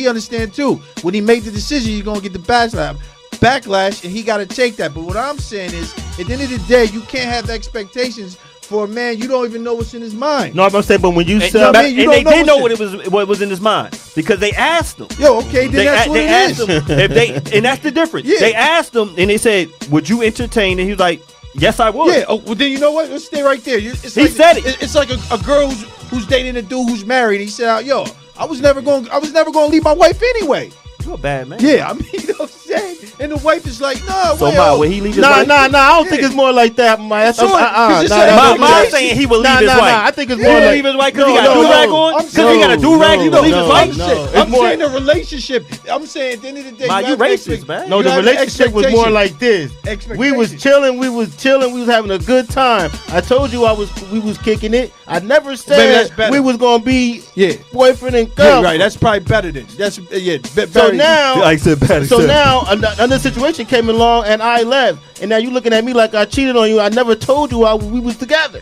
understands too. When he made the decision, you're gonna get the backlash, and he got to take that. But what I'm saying is, at the end of the day, you can't have expectations for a man you don't even know what's in his mind. No, I'm saying, but when you sell, they did know what was in his mind because they asked him. Yo, okay, then that's what it is. Him and that's the difference. Yeah. They asked him, and they said, "Would you entertain?" And he was like, "Yes, I would." Yeah. Oh, well, then you know what? Let's stay right there. He said it. It's like a girl who's dating a dude who's married. He said, "Yo, I was never going to leave my wife anyway." You a bad man. Yeah, I mean, you know what I'm saying? And the wife is like, no. So, will he leave his wife? I don't think it's more like that, man. I'm saying he will leave his wife. I think it's more like leave his wife because he got a do-rag on? Because he got a do-rag, he will leave his wife? I'm saying the relationship. I'm saying at the end of the day, you racist, man. No, the relationship was more like this. We was chilling, we was having a good time. I told you we was kicking it. I never said we was gonna be boyfriend and girlfriend. Right, that's probably better than better. So now another situation came along and I left, and now you looking at me like I cheated on you. I never told you we was together.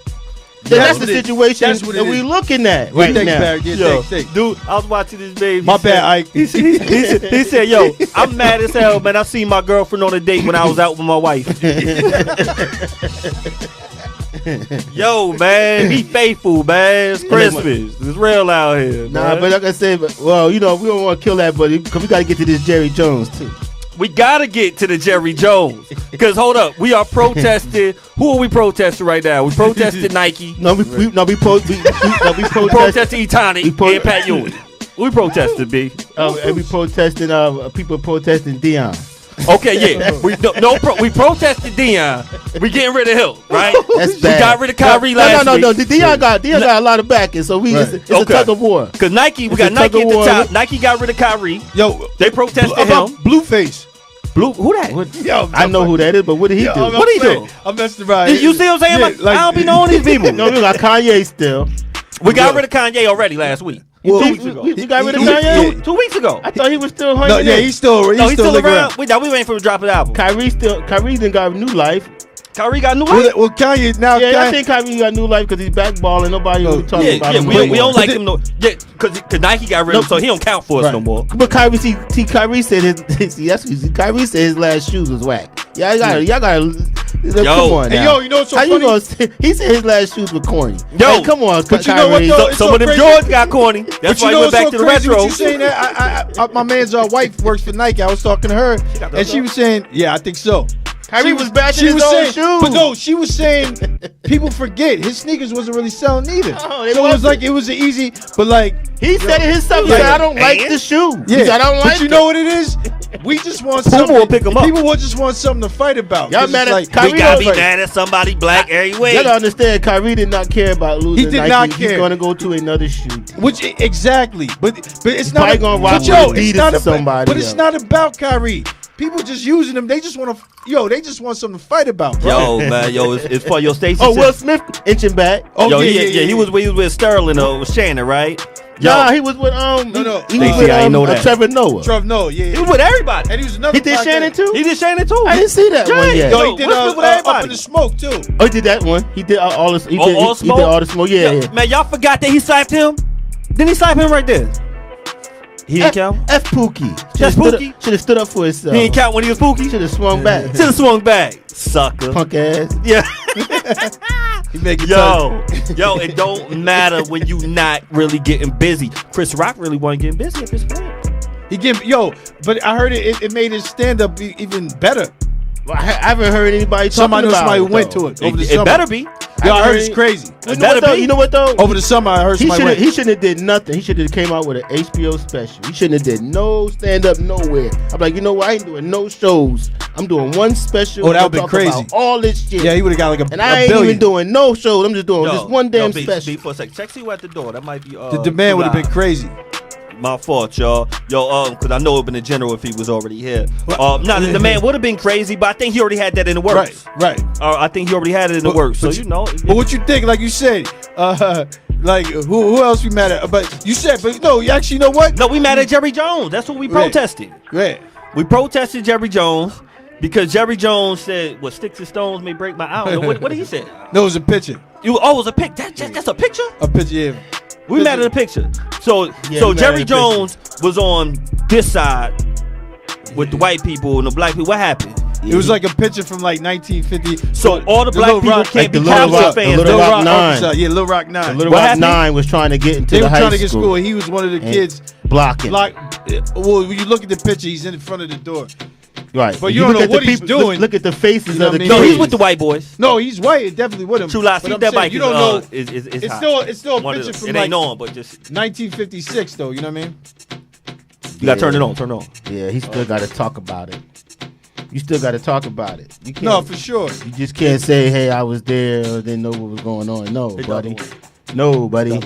That's the situation that we looking at right now. Dude, I was watching this baby. My bad, Ike. He said, "Yo, I'm mad as hell, man. I seen my girlfriend on a date when I was out with my wife." Yo, man, be faithful, man. It's Christmas. It's real out here. Nah, man. but like I said, we don't want to kill that, buddy, because we got to get to this Jerry Jones too. We got to get to the Jerry Jones. Because, hold up, we are protesting. Who are we protesting right now? We protested Nike. We protested Etonic and Pat Ewing. We protested, B. And we protesting, people protesting Dion. Okay, yeah. We protested Dion. We getting rid of Hill, right? That's bad. We got rid of Kyrie last week. No. Dion got a lot of backing, so it's a tug of war. Because we got Nike at the top. Nike got rid of Kyrie. Yo, they protested him. Blueface. Who that? I know who that is, but what did he do? What did he do? I'm messing around. You see what I'm saying? I don't be knowing these people. No, we got Kanye still. We got rid of Kanye already last week. Well, 2 weeks ago. You got rid of Kanye? 2 weeks ago. I thought he was still hanging. He's still around. We waiting for him to drop an album. Kyrie done got a new life. Kyrie got new life. Well, Kanye now. Yeah, I Kanye, think Kyrie got new life because he's backballing. Nobody really talking about him. We don't like him no. Yeah, because Nike got rid of him, so he don't count for us no more. But Kyrie, Kyrie said Kyrie said his last shoes was whack. Yeah, y'all gotta. Come on, hey, yo, you know what's so How funny? you gonna say, he said his last shoes were corny. Yo, hey, come on, but you know what, though? Some of them Jordans got corny. That's why he went back to the retro. What you saying that? My man's wife works for Nike. I was talking to her, and she was saying, "Yeah, I think so." Kyrie was bashing his own shoes. But no, she was saying people forget his sneakers wasn't really selling either. No, so it was like it was an easy, but like he said it himself. He said, I don't like the shoe. Yeah, he said, I don't like but you know what it is? We just want Puma something. will pick 'em up. People will just want something to fight about. Y'all mad at like, Kyrie? We gotta be mad at somebody black every way. You gotta understand, Kyrie did not care about losing. He did Nike. not care. He's gonna go to another shoe. Which exactly, but it's not. Probably gonna rock with Adidas it's not or somebody. But it's not about Kyrie. People just using them. They just want to. They just want something to fight about, bro. Yo, man, it's for your Stacey. Oh, Will Smith inching back. Oh, yo, yeah. he was with Sterling or with Shannon, right? Yo, Nah, he was with No. He was with I ain't know that. Trevor Noah. Trevor, yeah. he was with everybody. And he was another. He did podcast. Shannon too. He did Shannon too. I didn't see that Yeah, one yet. Yo, Yo, he did Will Smith with Up everybody. in the Smoke too. Oh, he did that one. He did all the. He did All he did all the smoke. Yeah. Man, y'all forgot that he slapped him. Didn't he slap him right there? He didn't count. F Pookie. That's Pookie? Should have stood up for himself. He didn't count when he was Pookie. Should have swung back. Should have swung back, sucker. Punk ass. Yeah. He make it Yo, it don't matter when you not really getting busy. Chris Rock really wasn't getting busy at this point. But I heard it made his stand up even better. I haven't heard anybody talking about Somebody it. went to it over the summer. It better be. Yo, I heard it's crazy. You know what though? Over the summer, I heard somebody went. He shouldn't have did nothing. He should have came out with an HBO special. He shouldn't have did no stand up nowhere. I'm like, you know what? I ain't doing no shows. I'm doing one special. Oh, that would've been crazy. About all this shit. Yeah, he would have got like and I ain't billion. even doing no shows. I'm just doing just one damn special. For a second. Check see you at the door. That might be The demand would have been crazy. My fault, y'all. Because I know it would have been a general if he was already here. The man would have been crazy, but I think he already had that in the works. Right. I think he already had it in the works. So, But what you think, like you said, like who else we mad at? But you said, but no, you actually know what? No, we mad at Jerry Jones. That's what we protested. Right. We protested Jerry Jones because Jerry Jones said, "What sticks and stones may break my." I don't know. What did he say? No, it was a picture. It was a pic. That's a picture. A picture. Yeah. We mad at the picture. So Jerry Jones was on this side with the white people and the black people. What happened? It was like a picture from like 1950. So all the black people can't be Cowboys fans. The Little Rock 9. Yeah, Little Rock 9. Little Rock 9 was trying to get into they the were high trying to get school. school. He was one of the kids blocking. Well, when you look at the picture, he's in front of the door. Right. But you don't know what he's doing. Look at the faces You know of the what I kids. mean? No, he's with the white boys. No, he's white. Definitely with him. True lies. But See I'm that saying, bike you don't know. it's still a one of picture them. from It like ain't on, but just 1956 though. You know what I mean? you gotta turn it on. Turn it on. Yeah, he still got to talk about it. You still got to talk about it. You can't, No, for sure. You just can't say, "Hey, I was there," or didn't know what was going on. No, buddy. No, buddy.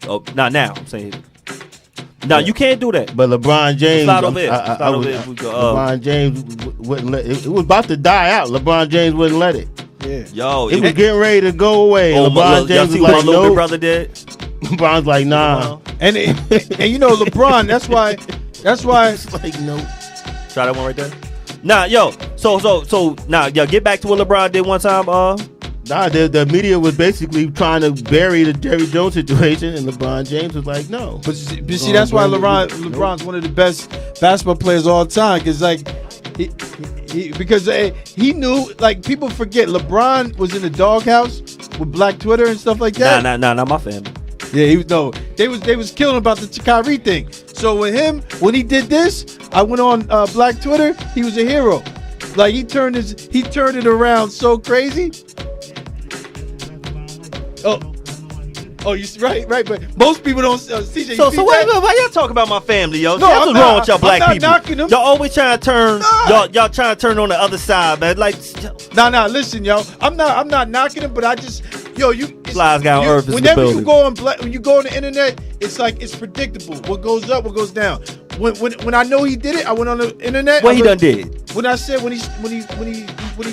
Oh, not now. I'm saying. No, you can't do that. But LeBron James, Slide over here. Slide over here. LeBron James wouldn't let it. It was about to die out. LeBron James wouldn't let it. Yeah. Yo, It was getting ready to go away. LeBron James was what my like, little "No." brother did. LeBron's like, "Nah." And you know LeBron. That's why. It's like, no. Try that one right there. Nah, yo. So now, get back to what LeBron did one time. Nah, the media was basically trying to bury the Jerry Jones situation, and LeBron James was like, "No." But see, that's why LeBron's one of the best basketball players of all time. Because like he knew, like, people forget LeBron was in the doghouse with Black Twitter and stuff like that. Nah, not my family. Yeah, they was killing about the Kyrie thing. So with him, when he did this, I went on Black Twitter. He was a hero. Like he turned it around so crazy. Oh, you right. But most people don't. CJ, So why y'all talk about my family, yo? No, That's what's I'm wrong not- with y'all I'm black not people. knocking them. Y'all always trying to turn. Nah. Y'all trying to turn on the other side, man. Like, Nah. Listen, yo. I'm not knocking him, but I just, Flies guy on Earth is in the whenever building. when you go on the internet, it's like it's predictable. What goes up, what goes down. When I know he did it, I went on the internet. what he done did? When I said when he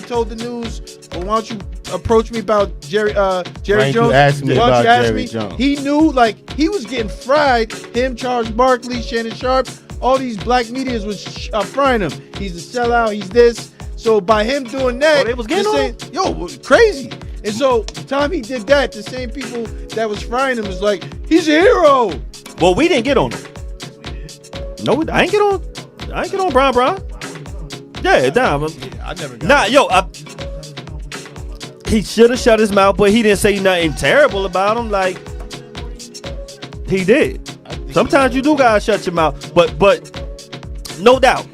told the news, well, why don't you approach me about Jerry Jones? You ask me Why don't about you ask Jerry me? Jones. He knew, like, he was getting fried. Him, Charles Barkley, Shannon Sharp, all these black medias was frying him. He's a sellout. He's this. So by him doing that, they was getting crazy. And so time he did that, the same people that was frying him was like, he's a hero. Well, we didn't get on him. No, I ain't get on Brown. Yeah, damn. I never got he should have shut his mouth, but he didn't say nothing terrible about him. Like he did. Sometimes you do gotta shut your mouth, but no doubt.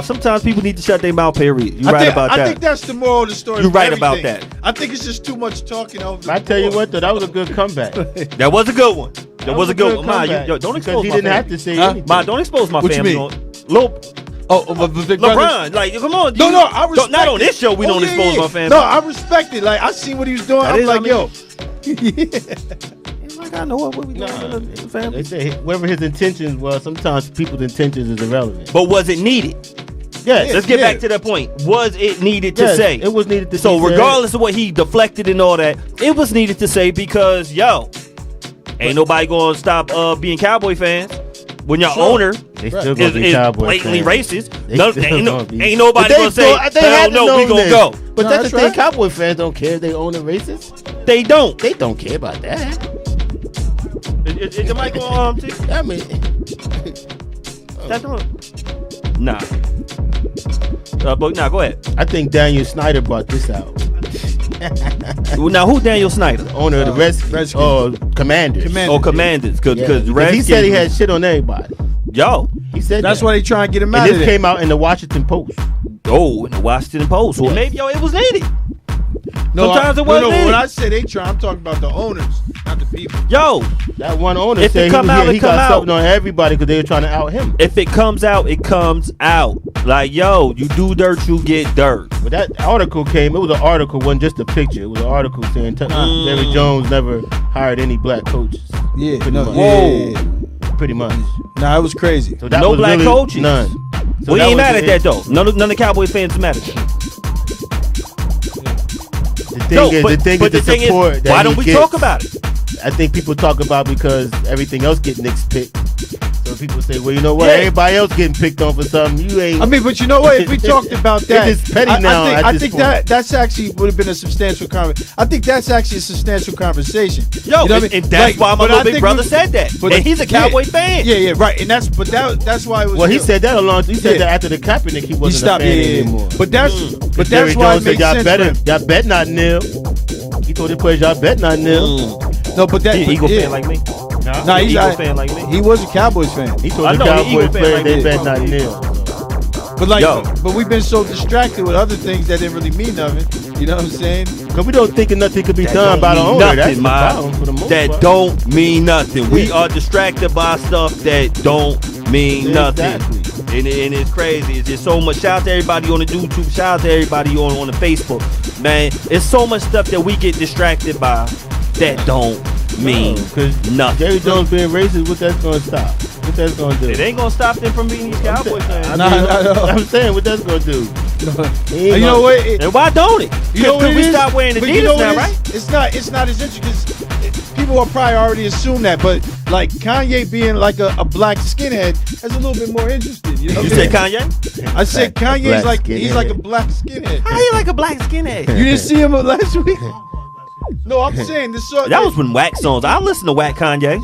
Sometimes people need to shut their mouth. Period. You're right about that. I think that's the moral of the story. You're right about that. I think it's just too much talking over. I tell you what, though, that was a good comeback. That was a good one. That was a good one. Ma, don't expose he my didn't family. have to say anything. Ma, don't expose my What you family. Big LeBron, brother. like, come on. No, I respect not on it. this show. We don't expose my family. No, I respect it. Like I seen what he was doing. I'm like, yo. Like I know what we doing in the family. They say whatever his intentions was, sometimes people's intentions is irrelevant. But was it needed? Yes. Let's get back to that point. Was it needed to say? It was needed to say. So regardless of what he deflected and all that, it was needed to say because, ain't nobody going to stop being Cowboy fans when your owner They still is gonna be Cowboy blatantly fans. racist. They Ain't nobody going to say, hell no, we going to go. But No, that's that's the thing. right. Cowboy fans don't care if they own a racist. They don't. They don't care about that. Is the mic on, T? I mean, That's on. Nah. But nah, go ahead. I think Daniel Snyder brought this out. Now, who Daniel Snyder? Owner of the Redskins. Oh, Commanders. Oh, Commanders. Because he said he had shit on everybody. He said That's that. why they try and get him And out of this there. came out in the Washington Post. Oh, in the Washington Post. Well, maybe it was needed. No, Sometimes it wasn't when needed. I say they try, I'm talking about the owners, not the people. That one owner If said it come out, he it come got out. something on everybody because they were trying to out him. If it comes out, it comes out. Like, you do dirt, you get dirt. But that article came, it was an article, wasn't just a picture. It was an article saying Jerry Jones never hired any black coaches. Yeah, Pretty no, much. yeah. Pretty much. Nah, it was crazy. So that No was black really coaches? None. So We that ain't was mad the at that, though. None of the Cowboys fans is mad at that. The thing is the support that why he don't we gets. talk about it? I think people talk about because everything else getting picked. So people say, well, you know what? Yeah. Everybody else getting picked on for something. You ain't. I mean, but you know what? If we talked about that, It's petty now at I this think point. that's actually would have been a substantial conversation. I think that's actually a substantial conversation. Yo, You know what I and mean? that's why my but I little big think brother we- said that. but- And he's a Cowboy fan. Yeah, right. And that's why it was. Well, he said that He said Yeah. that after the Kaepernick, he he wasn't stopped. a fan Yeah. anymore. But that's Jerry why Jones it makes sense. for him. y'all bet not nil. He told the players, y'all bet not nil. No, but that He an Eagle yeah. fan like me. Nah, he's Eagle a fan like me. He was a Cowboys fan. He I told the know, he Cowboys Eagle fan players like they me. bet not nil. But we've been so distracted with other things that didn't really mean nothing. You know what I'm saying? Because we don't think nothing could be That done don't by the mean owner. nothing, That's the Ma. problem for the most That part. don't mean nothing. We are distracted by stuff that don't mean nothing. Exactly. And it's crazy. It's just so much. Shout out to everybody on the YouTube. Shout out to everybody on the Facebook. Man, it's so much stuff that we get distracted by that don't mean nothing. Jerry Jones being racist, what that's going to stop? What that's going to do? It ain't gonna stop them from being these Cowboy fans. I'm saying, what that's going to do? You know what? And why don't it? You know what Because it we is? stop wearing But Adidas you know what now, it right? is? It's not as interesting because people will probably already assume that. But like Kanye being like a black skinhead, that's a little bit more interesting. You know You what said I mean? Kanye? I said Black Kanye's like skinhead. he's like a black skinhead. How you like a black skinhead? You didn't see him last week? No, I'm saying this song. That was when Whack songs. I listen to Whack Kanye.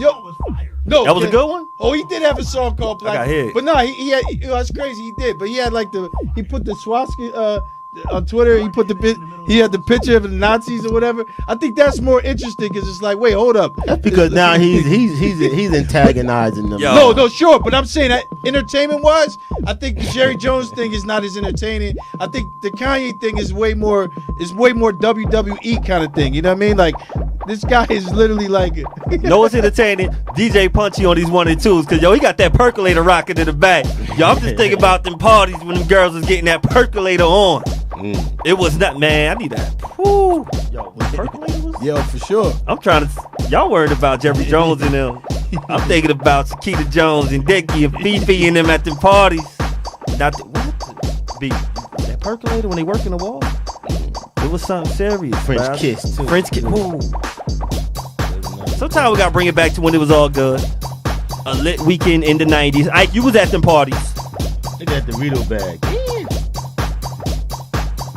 No, That was a good one? Oh, he did have a song called Black. got hit. But no, he had. That's crazy. He did, but he had like he put the swastika on Twitter. He put he had the picture of the Nazis or whatever. I think that's more interesting because it's like, wait, hold up. That's because now he's antagonizing them. Yo. No, sure, but I'm saying that entertainment-wise, I think the Jerry Jones thing is not as entertaining. I think the Kanye thing is way more WWE kind of thing. You know what I mean? Like this guy is literally like. No, what's entertaining? DJ Punchy on these 1 and 2s, cause he got that percolator rocking in the back. Yo, I'm just thinking about them parties when them girls was getting that percolator on. It was not, man. I need that. Whew. Yo, the percolator was. Yo, for sure. I'm trying to. Y'all worried about Jeffrey Jones and them. I'm thinking about Sakita Jones and Dickie and Fifi and them at them parties. Not the, what? That percolator when they working the wall. It was something serious. French bruh. kiss, too. French kiss. Ooh. Sometimes we gotta bring it back to when it was all good. A lit weekend in the 90s. Ike, you was at them parties. They got the Rito bag.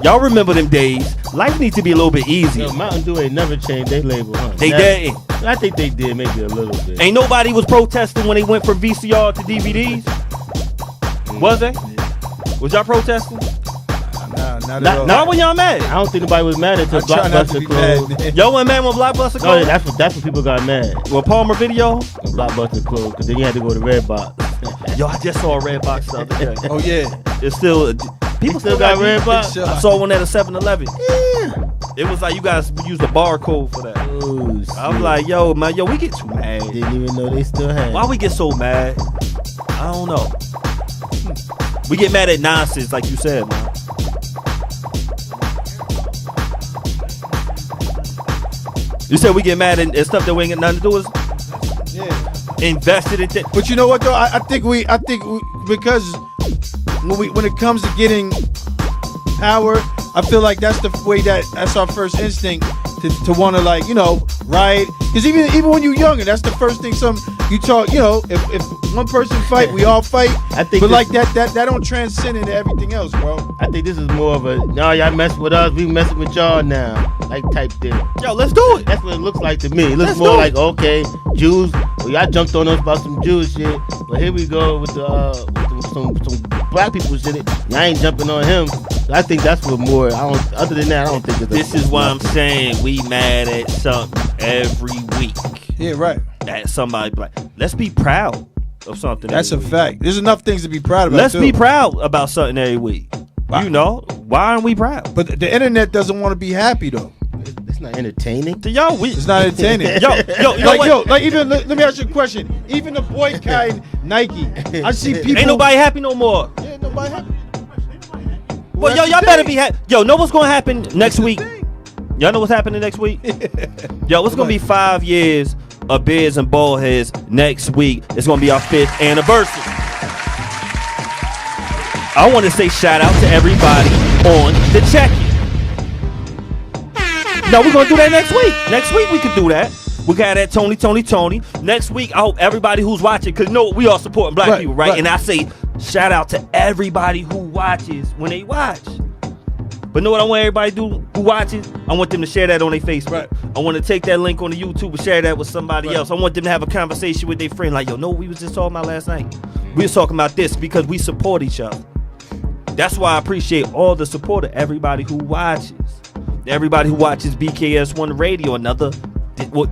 Y'all remember them days. Life needs to be a little bit easier. Yo, Mountain Dew ain't never changed their label, huh? They didn't. I think they did maybe a little bit. Ain't nobody was protesting when they went from VCR to DVDs. Was they? Was y'all protesting? Nah, not at all. Not when y'all mad. I don't think nobody was mad until I try not to Blockbuster be closed. mad. Y'all wasn't mad when Blockbuster No, closed? that's when people got mad. Well, Palmer Video? When Blockbuster closed, because then you had to go to Redbox. Yo, I just saw a Redbox the other day. Oh yeah. It's still... People still got Redbox. I saw one at a 7-Eleven. Yeah. It was like you guys used a barcode for that. Oh, I was like, yo, man, we get too mad. Didn't even know they still had. Why we get so mad? I don't know. We get mad at nonsense, like you said, man. You said we get mad at stuff that we ain't got nothing to do with. Yeah. Invested in things. But you know what though? I think we because when it comes to getting power, I feel like that's the way that's our first instinct to want to, like, you know, riot. Because even when you're younger, that's the first thing you talk. You know, if one person fight, we all fight. I think but like that don't transcend into everything else, bro. I think this is more of a y'all mess with us, we messing with y'all now, like type thing. Yo, let's do it. That's what it looks like to me. It looks Let's more do like, it. okay, Jews. Well, y'all jumped on us about some Jewish shit, but here we go with some black people shit. Y'all ain't jumping on him. I think that's what more. Other than that, I don't think it's. This is why I'm saying we mad at something every week. Yeah, right. That somebody like, let's be proud of something. That's a every week. fact. There's enough things to be proud about. Let's too. be proud about something every week. Wow. You know, why aren't we proud? But the internet doesn't want to be happy though. It's not entertaining. To y'all, It's not entertaining. yo, you know what? like even let me ask you a question. Even the boycott Nike, I see people. Ain't nobody happy no more. Yeah, nobody happy. Well, That's y'all the better thing. be happy. Yo, know what's gonna happen next week? Y'all know what's happening next week? Yo, it's gonna be 5 years of Beards and Baldheads next week. It's gonna be our 5th anniversary. I want to say shout out to everybody on the check-in. No, we're gonna do that next week. Next week we can do that. We got that Tony. Next week, I hope everybody who's watching, because you know we all supporting black people, right? And I say shout out to everybody who watches when they watch. But know what I want everybody to do who watches? I want them to share that on their Facebook. Right. I want to take that link on the YouTube and share that with somebody else. I want them to have a conversation with their friend. Like, yo, know what we was just talking about last night? We was talking about this because we support each other. That's why I appreciate all the support of everybody who watches. Everybody who watches BKS1 Radio,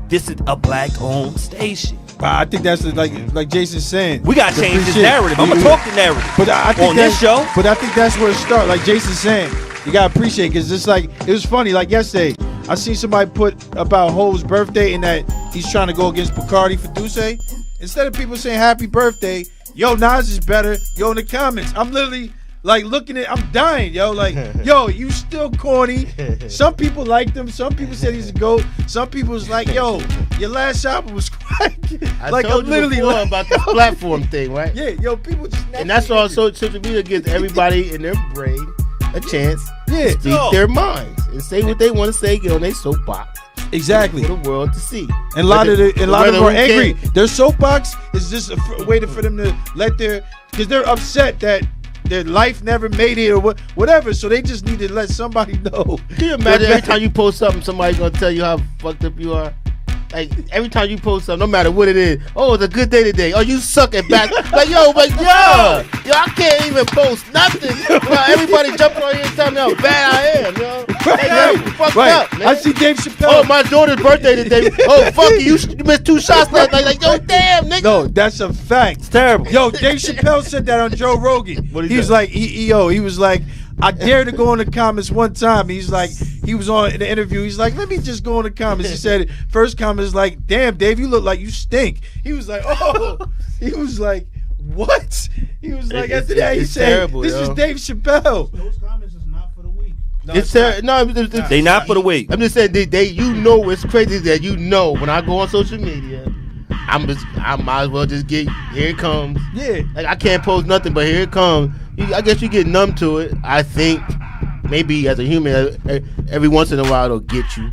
this is a black-owned station. I think that's like Jason's saying. We gotta change this shit. narrative. I'm gonna talk the narrative. But I think on this show. But I think that's where it starts. Like Jason's saying, you gotta appreciate, because it's like, it was funny. Like yesterday, I seen somebody put about Hove's birthday and that he's trying to go against Bacardi for Duce. Instead of people saying happy birthday, yo, Nas is better. Yo, in the comments, I'm literally like looking at, I'm dying, yo. Like, yo, you still corny. Some people liked him. Some people said he's a GOAT. Some people was like, yo, your last album was crack. Like, told I'm literally you before like, about the platform thing, right? yeah, yo, people just. And that's all social media gives everybody in their brain a chance Yeah, to speak their minds and say what they want to say, get on their soapbox exactly. for the world to see. And a lot of them are angry. Can, Their soapbox is just a way for them to let because they're upset that their life never made it or whatever. So they just need to let somebody know. Can you imagine every time you post something, somebody's gonna tell you how fucked up you are? Like every time you post something, no matter what it is, oh, it's a good day today. Oh, you suck at back. Like yo, I can't even post nothing. Everybody jumping on here and telling me how bad I am, yo. Like, yo, fucked up, man. I see Dave Chappelle. Oh, my daughter's birthday today. Oh, fuck you. You missed 2 shots last night. Like, yo, damn, nigga. No, that's a fact. It's terrible. Yo, Dave Chappelle said that on Joe Rogan. What He was like, he was like, I dare to go in the comments one time. He's like, he was on the interview. He's like, let me just go in the comments. He said, first comment is like, damn, Dave, you look like you stink. He was like, oh. He was like, what? He was like, after that, he said, terrible, this is Dave Chappelle. Those comments is not for the weak. It's terrible. No, They not for the week. I'm just saying, you know, it's crazy that you know when I go on social media, I might as well just get, here it comes. Yeah. Like, I can't post nothing, but here it comes. I guess you get numb to it. I think maybe as a human, every once in a while it'll get you.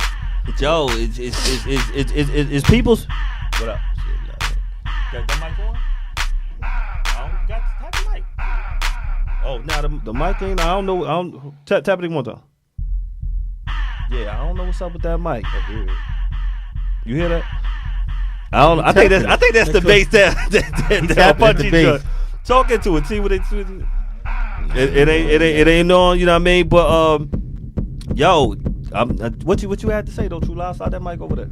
Yo, it's people's. What up? Got the mic on? I don't got the mic. Oh, now the mic ain't. I don't know. Tap it one time. Yeah, I don't know what's up with that mic. You hear that? I don't know. I think that's the bass that Punchy does. Talking to it, see what it ain't on, you know what I mean? But yo, what you had to say though, True Live? Saw that mic over there.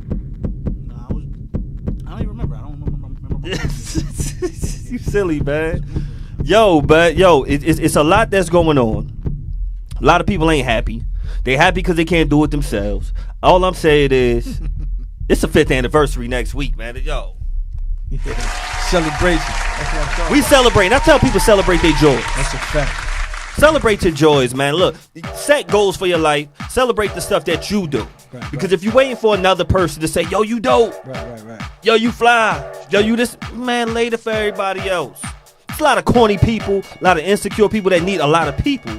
Nah, I don't even remember. I don't remember. You silly, man. It's a lot that's going on. A lot of people ain't happy. They happy because they can't do it themselves. All I'm saying is, it's the 5th anniversary next week, man. Yo. Celebration. We celebrate. I tell people celebrate their joy. That's a fact. Celebrate your joys, man. Look, set goals for your life. Celebrate the stuff that you do. Because if you're waiting for another person to say, yo, you dope. Right. Yo, you fly. Yo, you this. Man, later for everybody else. It's a lot of corny people, a lot of insecure people that need a lot of people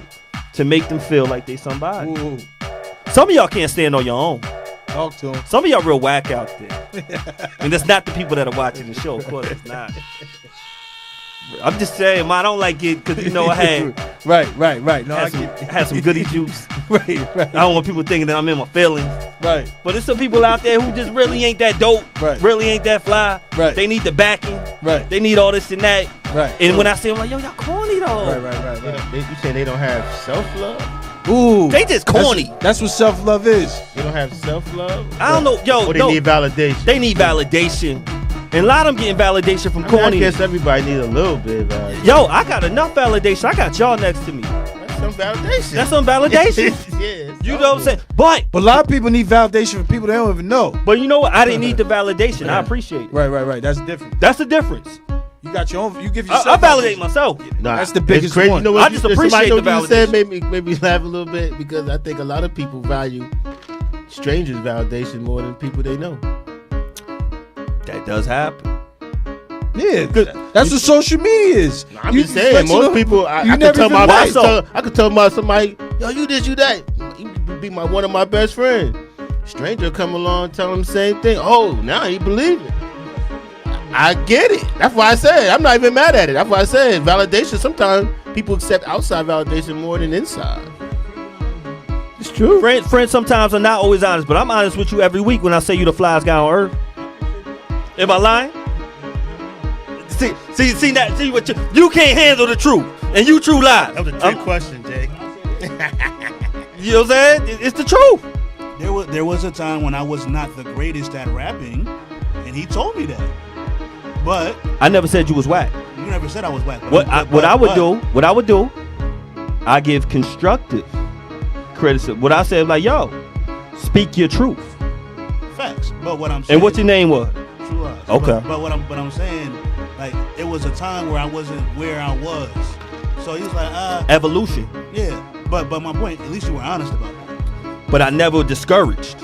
to make them feel like they somebody. Ooh. Some of y'all can't stand on your own. Talk to him. Some of y'all real whack out there. And that's not the people that are watching the show. Of course, it's not. I'm just saying, man, I don't like it because, you know, I had Right. No, I had some goody juice. right. I don't want people thinking that I'm in my feelings. Right. But there's some people out there who just really ain't that dope. Right. Really ain't that fly. Right. They need the backing. Right. They need all this and that. Right. And when I say, I'm like, yo, y'all corny though. Right. You saying they don't have self-love? Ooh. They just corny. That's what self-love is. They don't have self-love? I don't know. Yo, or they need validation? They need validation. And a lot of them getting validation from corny. I guess everybody needs a little bit of validation. Yo, I got enough validation. I got y'all next to me. That's some validation. That's some validation. Yeah, you know what I'm saying? But a lot of people need validation from people they don't even know. But you know what? I didn't need the validation. I appreciate it. Right. That's different. That's the difference. You got your own. You give yourself. I validate myself. Nah, that's the biggest crazy. one. You know what I just appreciate the validation. You said made me laugh a little bit because I think a lot of people value strangers' validation more than people they know. That does happen. Yeah, that's what social media is. I'm just saying, most people. I could tell about somebody. Yo, you this, you that. You be one of my best friends. Stranger come along, tell him the same thing. Oh, now he believe it. I get it. That's why I said I'm not even mad at it. That's why I said validation. Sometimes people accept outside validation more than inside. It's true. Friends sometimes are not always honest, but I'm honest with you every week when I say you the flyest guy on earth. Am I lying? See that? See what you can't handle the truth, and you true lie. That was a trick question, Jay. You know what I'm saying? It's the truth. There was a time when I was not the greatest at rapping, and he told me that. But I never said you was whack. You never said I was whack. What I would do, I give constructive criticism. What I said, like, yo, speak your truth. Facts. But what I'm saying. And what your name was? True Lies. Okay. But what I'm saying, like, it was a time where I wasn't where I was. So he was like, evolution. Yeah. But my point, at least you were honest about that. But I never discouraged.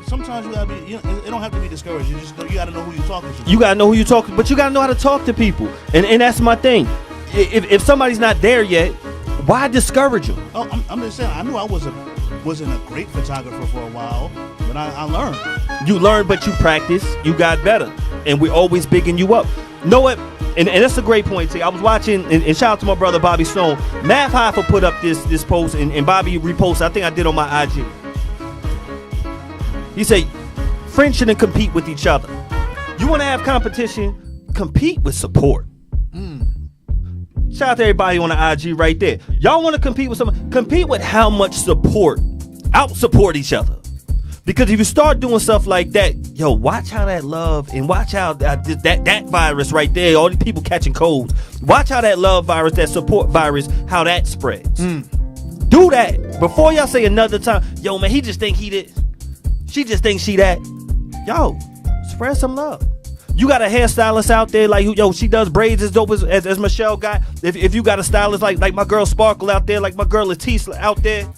Sometimes you gotta be. It don't have to be discouraged. You gotta know who you're talking to. You gotta know who you're talking, but you gotta know how to talk to people, and that's my thing. If somebody's not there yet, why discourage them? Oh, I'm just saying. I knew I wasn't a great photographer for a while, but I learned. You learned, but you practiced. You got better, and we're always bigging you up. Know it. And that's a great point. See, I was watching, and shout out to my brother Bobby Stone. Math Hoffa put up this post, and Bobby reposted. I think I did on my IG. He said, friends shouldn't compete with each other. You want to have competition? Compete with support. Shout out to everybody on the IG right there. Y'all want to compete with someone? Compete with how much support. Out-support each other. Because if you start doing stuff like that, yo, watch how that love and watch how that virus right there, all these people catching colds. Watch how that love virus, that support virus, how that spreads. Do that before y'all say another time. Yo, man, he just think he did. She just thinks she that. Yo, spread some love. You got a hairstylist out there like yo, she does braids as dope as Michelle got. If you got a stylist like my girl Sparkle out there, like my girl Latisse out there,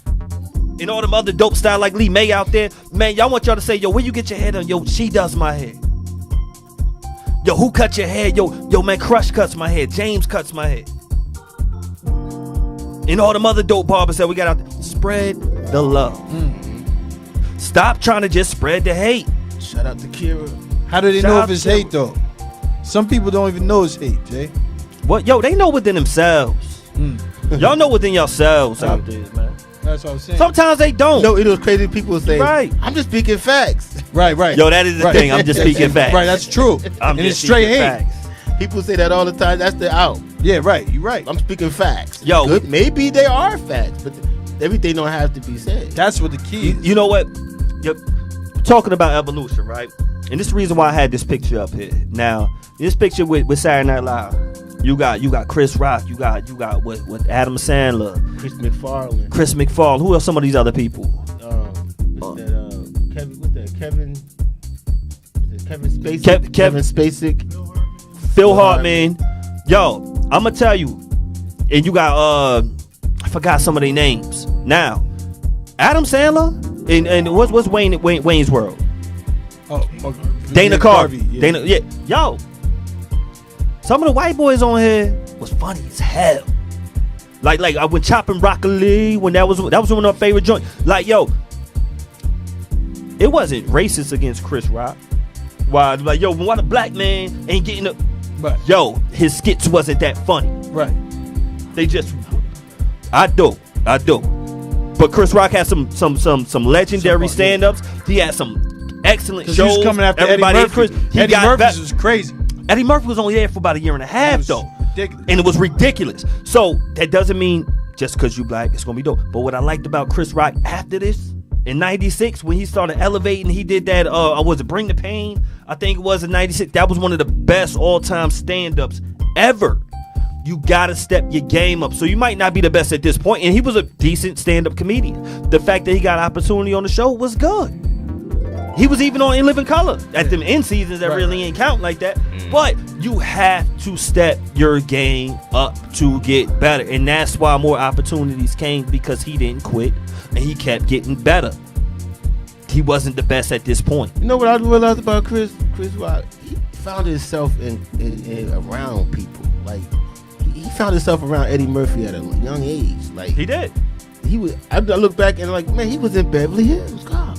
and all them other dope style like Lee May out there, man, y'all want y'all to say, yo, where you get your hair done? Yo, she does my hair. Yo, who cut your hair? Yo, man, Crush cuts my hair. James cuts my hair. And all them other dope barbers that we got out there. Spread the love. Stop trying to just spread the hate. Shout out to Kira. How do they know if it's hate though? Some people don't even know it's hate, Jay. What? Yo, they know within themselves. Y'all know within yourselves out there, man. That's what I'm saying. Sometimes they don't. No, it was crazy. People say, Right. I'm just speaking facts. Right. Yo, that is the thing. I'm just speaking facts. Right, that's true. I'm and just it's straight speaking hate. facts. People say that all the time. That's the out. Yeah, right. You're right. I'm speaking facts. Yo. Good. Maybe they are facts, but everything don't have to be said. That's what the key is. You know what? Yep. Talking about evolution, right? And this is the reason why I had this picture up here. Now, this picture with Saturday Night Live, you got Chris Rock, you got with Adam Sandler, Chris McFarlane. Who are some of these other people? Kevin Spacek. Kevin Spacek. Phil Hartman. Yo, I'ma tell you, and you got I forgot some of their names. Now, Adam Sandler and what's Wayne's World? Dana Carvey. Yeah. Yo, some of the white boys on here was funny as hell. Like when chopping broccoli, when that was one of my favorite joints. Like, yo, it wasn't racist against Chris Rock. Why? Like, yo, why the black man ain't getting up? Right. Yo, his skits wasn't that funny. Right. They just, I do. But Chris Rock had some legendary stand-ups. He had some excellent shows. He was coming after Everybody Eddie Murphy. Eddie Murphy was crazy. Eddie Murphy was only there for about a year and a half, though. Ridiculous. And it was ridiculous. So that doesn't mean just because you black, it's going to be dope. But what I liked about Chris Rock after this, in 96, when he started elevating, he did that, was it Bring the Pain? I think it was in 96. That was one of the best all-time stand-ups ever. You got to step your game up. So you might not be the best at this point. And he was a decent stand-up comedian. The fact that he got opportunity on the show was good. He was even on In Living Color at them end seasons that really ain't count like that. But you have to step your game up to get better. And that's why more opportunities came, because he didn't quit and he kept getting better. He wasn't the best at this point. You know what I realized about Chris Rock? He found himself in around people. Like, he found himself around Eddie Murphy at a young age. Like, He did. He was. I look back and like, man, he was in Beverly Hills Cop.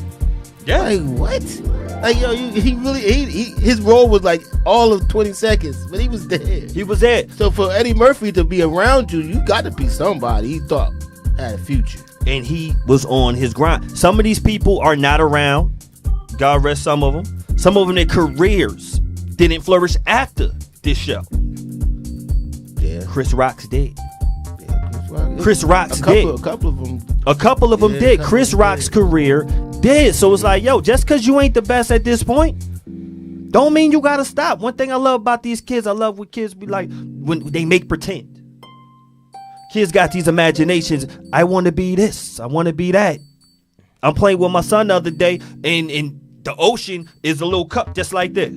Yeah. Like, what? Like, yo, he really, his role was like all of 20 seconds, but he was there. He was there. So for Eddie Murphy to be around you, you got to be somebody he thought had a future. And he was on his grind. Some of these people are not around. God rest some of them. Some of them, their careers didn't flourish after this show. Yeah. Chris Rock's dead. Yeah, Chris Rock's dead. A couple of them. A couple of them did. Chris Rock's career did. So it's like, yo, just because you ain't the best at this point, don't mean you got to stop. One thing I love about these kids, I love when kids be like, when they make pretend. Kids got these imaginations. I want to be this. I want to be that. I'm playing with my son the other day, and the ocean is a little cup just like this.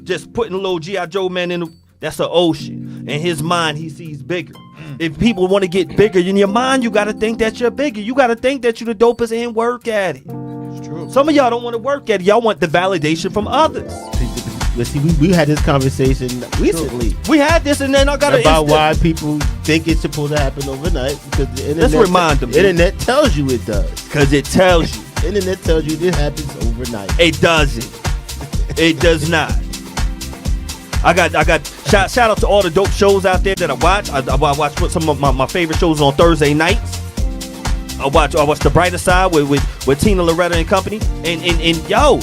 Just putting a little G.I. Joe man in. That's the ocean. In his mind, he sees bigger. If people want to get bigger in your mind, you got to think that you're bigger. You got to think that you're the dopest and work at it. It's true. Some of y'all don't want to work at it. Y'all want the validation from others. See, we had this conversation recently. We had this, and then I got about why people think it's supposed to happen overnight, because the internet, let's remind them. Internet tells you it does. Because it tells you. Internet tells you it happens overnight. It doesn't. It does not. I got shout out to all the dope shows out there that I watch. I watch some of my favorite shows on Thursday nights. I watch The Brighter Side with Tina Loretta and company. And yo,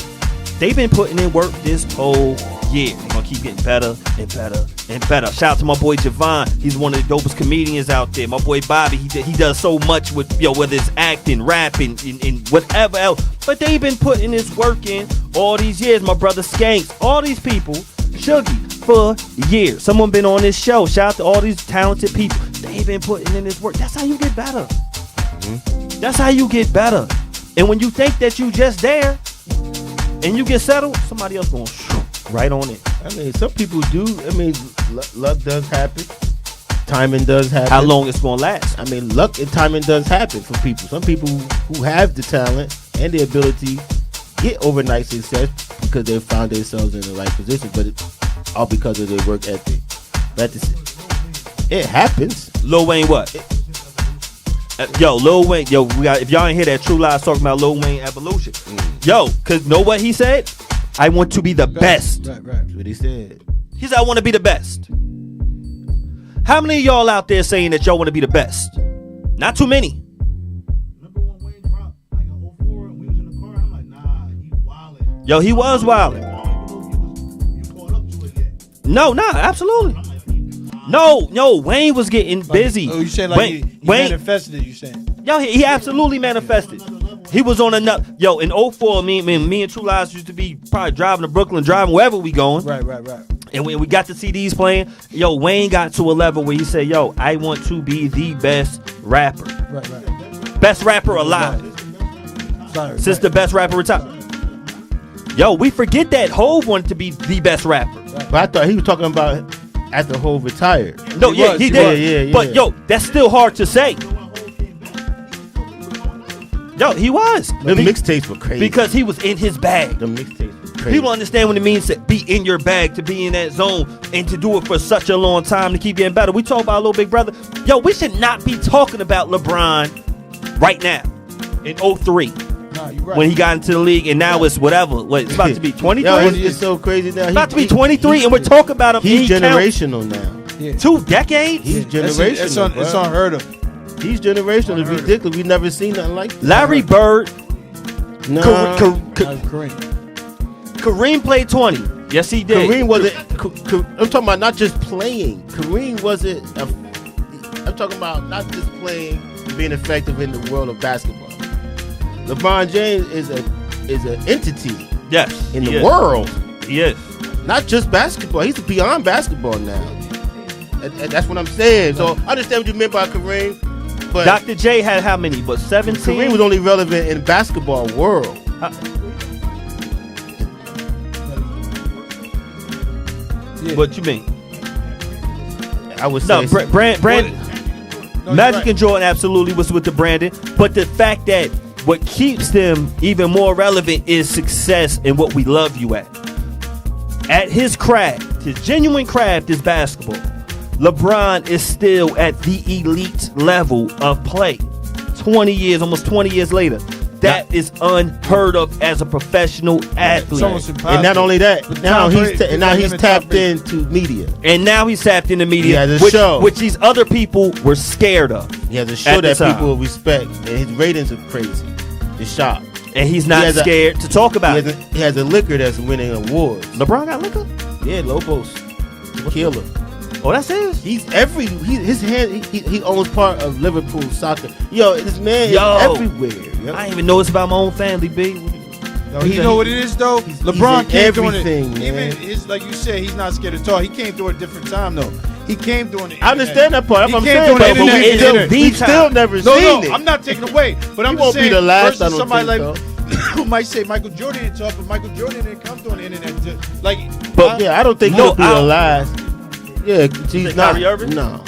they've been putting in work this whole year. They're gonna keep getting better and better and better. Shout out to my boy Javon. He's one of the dopest comedians out there. My boy Bobby, he does so much with, whether it's acting, rapping, and whatever else. But they've been putting this work in all these years. My brother Skanks, all these people, Shuggy, for years. Someone been on this show. Shout out to all these talented people. They've been putting in this work. That's how you get better. Mm-hmm. That's how you get better. And when you think that you just there and you get settled, somebody else going right on it. I mean, some people do. I mean, luck does happen. Timing does happen. How long it's going to last? I mean, luck and timing does happen for people. Some people who have the talent and the ability get overnight success because they found themselves in the right position, but it's all because of their work ethic. It happens. Lil Wayne what? Lil Wayne, if y'all ain't hear that True Lies talking about Lil Wayne evolution. Cause know what he said? I want to be the best. Right. That's what he said. He said, I want to be the best. How many of y'all out there saying that y'all want to be the best? Not too many. Yo, he was wilding. You caught up to it yet? No, absolutely. No, Wayne was getting busy. Oh, you saying like he Wayne manifested it, you saying? Yo, he absolutely manifested. He was on enough. Yo, in 04, me and True Lies used to be probably driving to Brooklyn, driving wherever we going. Right. And when we got the CDs playing, yo, Wayne got to a level where he said, yo, I want to be the best rapper. Right. Best rapper alive. Sorry. Since the best rapper retired. Yo, we forget that Hov wanted to be the best rapper. But I thought he was talking about after Hov retired. No, He yeah, was, he he did. was. But yo, that's still hard to say. Yo, he was. The mixtapes were crazy. Because he was in his bag. The mixtapes were crazy. People understand what it means to be in your bag, to be in that zone, and to do it for such a long time to keep getting better. We talk about Little Big Brother. Yo, we should not be talking about LeBron right now in 03 Nah, you right. when he got into the league, and now it's whatever. What, it's about to be 23? Yo, it's so crazy now. It's about to be 23, and we're talking about him. He's He counts generational now. Yeah. 2 decades? He's That's generational. it's unheard of. He's generational. It's ridiculous. We never seen nothing like this. Larry Bird, Nah. Kareem. Kareem played 20. Yes, he did. Kareem wasn't. I'm talking about not just playing. Kareem wasn't. I'm talking about not just playing and being effective in the world of basketball. LeBron James is an entity Yes, in he the is. world, He is. not just basketball. He's beyond basketball now. And that's what I'm saying. So I understand what you meant by Kareem, but Dr. J had how many? But 17? Kareem was only relevant in basketball world. What you mean? I would No, say Brand No, Magic you're and Jordan absolutely was with the Brandon, but the fact that what keeps them even more relevant is success and what we love you at. At his craft, his genuine craft is basketball. LeBron is still at the elite level of play. 20 years, almost 20 years later. That is unheard of as a professional athlete. It's almost impossible. And not only that, But now Tom he's Brady- now he's him and tapped Tom Brady. into media. And now he's tapped into media, He has a which, show. which these other people were scared of. He has a show At the that time. people respect, and his ratings are crazy. It's shot. And he's He not has a- scared to talk about it. He has a liquor that's winning awards. LeBron got liquor? Yeah, Lobos, tequila. Oh, that's his? He owns part of Liverpool soccer. Yo, this man Yo. is everywhere. Yo. I didn't even know it's about my own family, B. No, you know what it is though. he's LeBron in came doing it. everything, man. Even his, like you said, he's not scared to talk. He came through a different time though. He came during the I understand that part. That's what I'm He came saying. through the But internet. it's internet. the we still never No, seen it. I'm not taking away, but I'm He just won't be saying. the last, versus I don't somebody think, like who might say Michael Jordan didn't talk, but Michael Jordan didn't come through the internet. Like, But Yeah, I don't think No, he'll be I- the last. Yeah, he's think not. Kyrie Irving? No.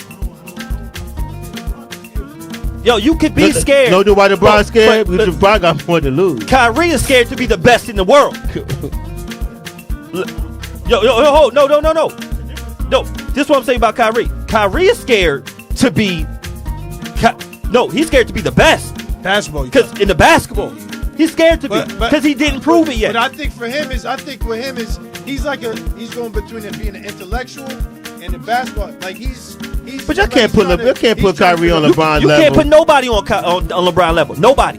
Yo, you could be scared. No, why LeBron But- scared? but- Because LeBron got more to lose. Kyrie is scared to be the best in the world. Yo, no. No, this is what I'm saying about Kyrie. Kyrie is scared to be. No, he's scared to be the best. basketball. Because in the basketball, he's scared to be. But- Because he didn't prove it yet. But I think with him is he's going between it being an intellectual and the basketball. Like he's. But y'all like can't he's put trying to- can't he's put trying to Kyrie on figure out- LeBron You level. can't put nobody on LeBron level. Nobody.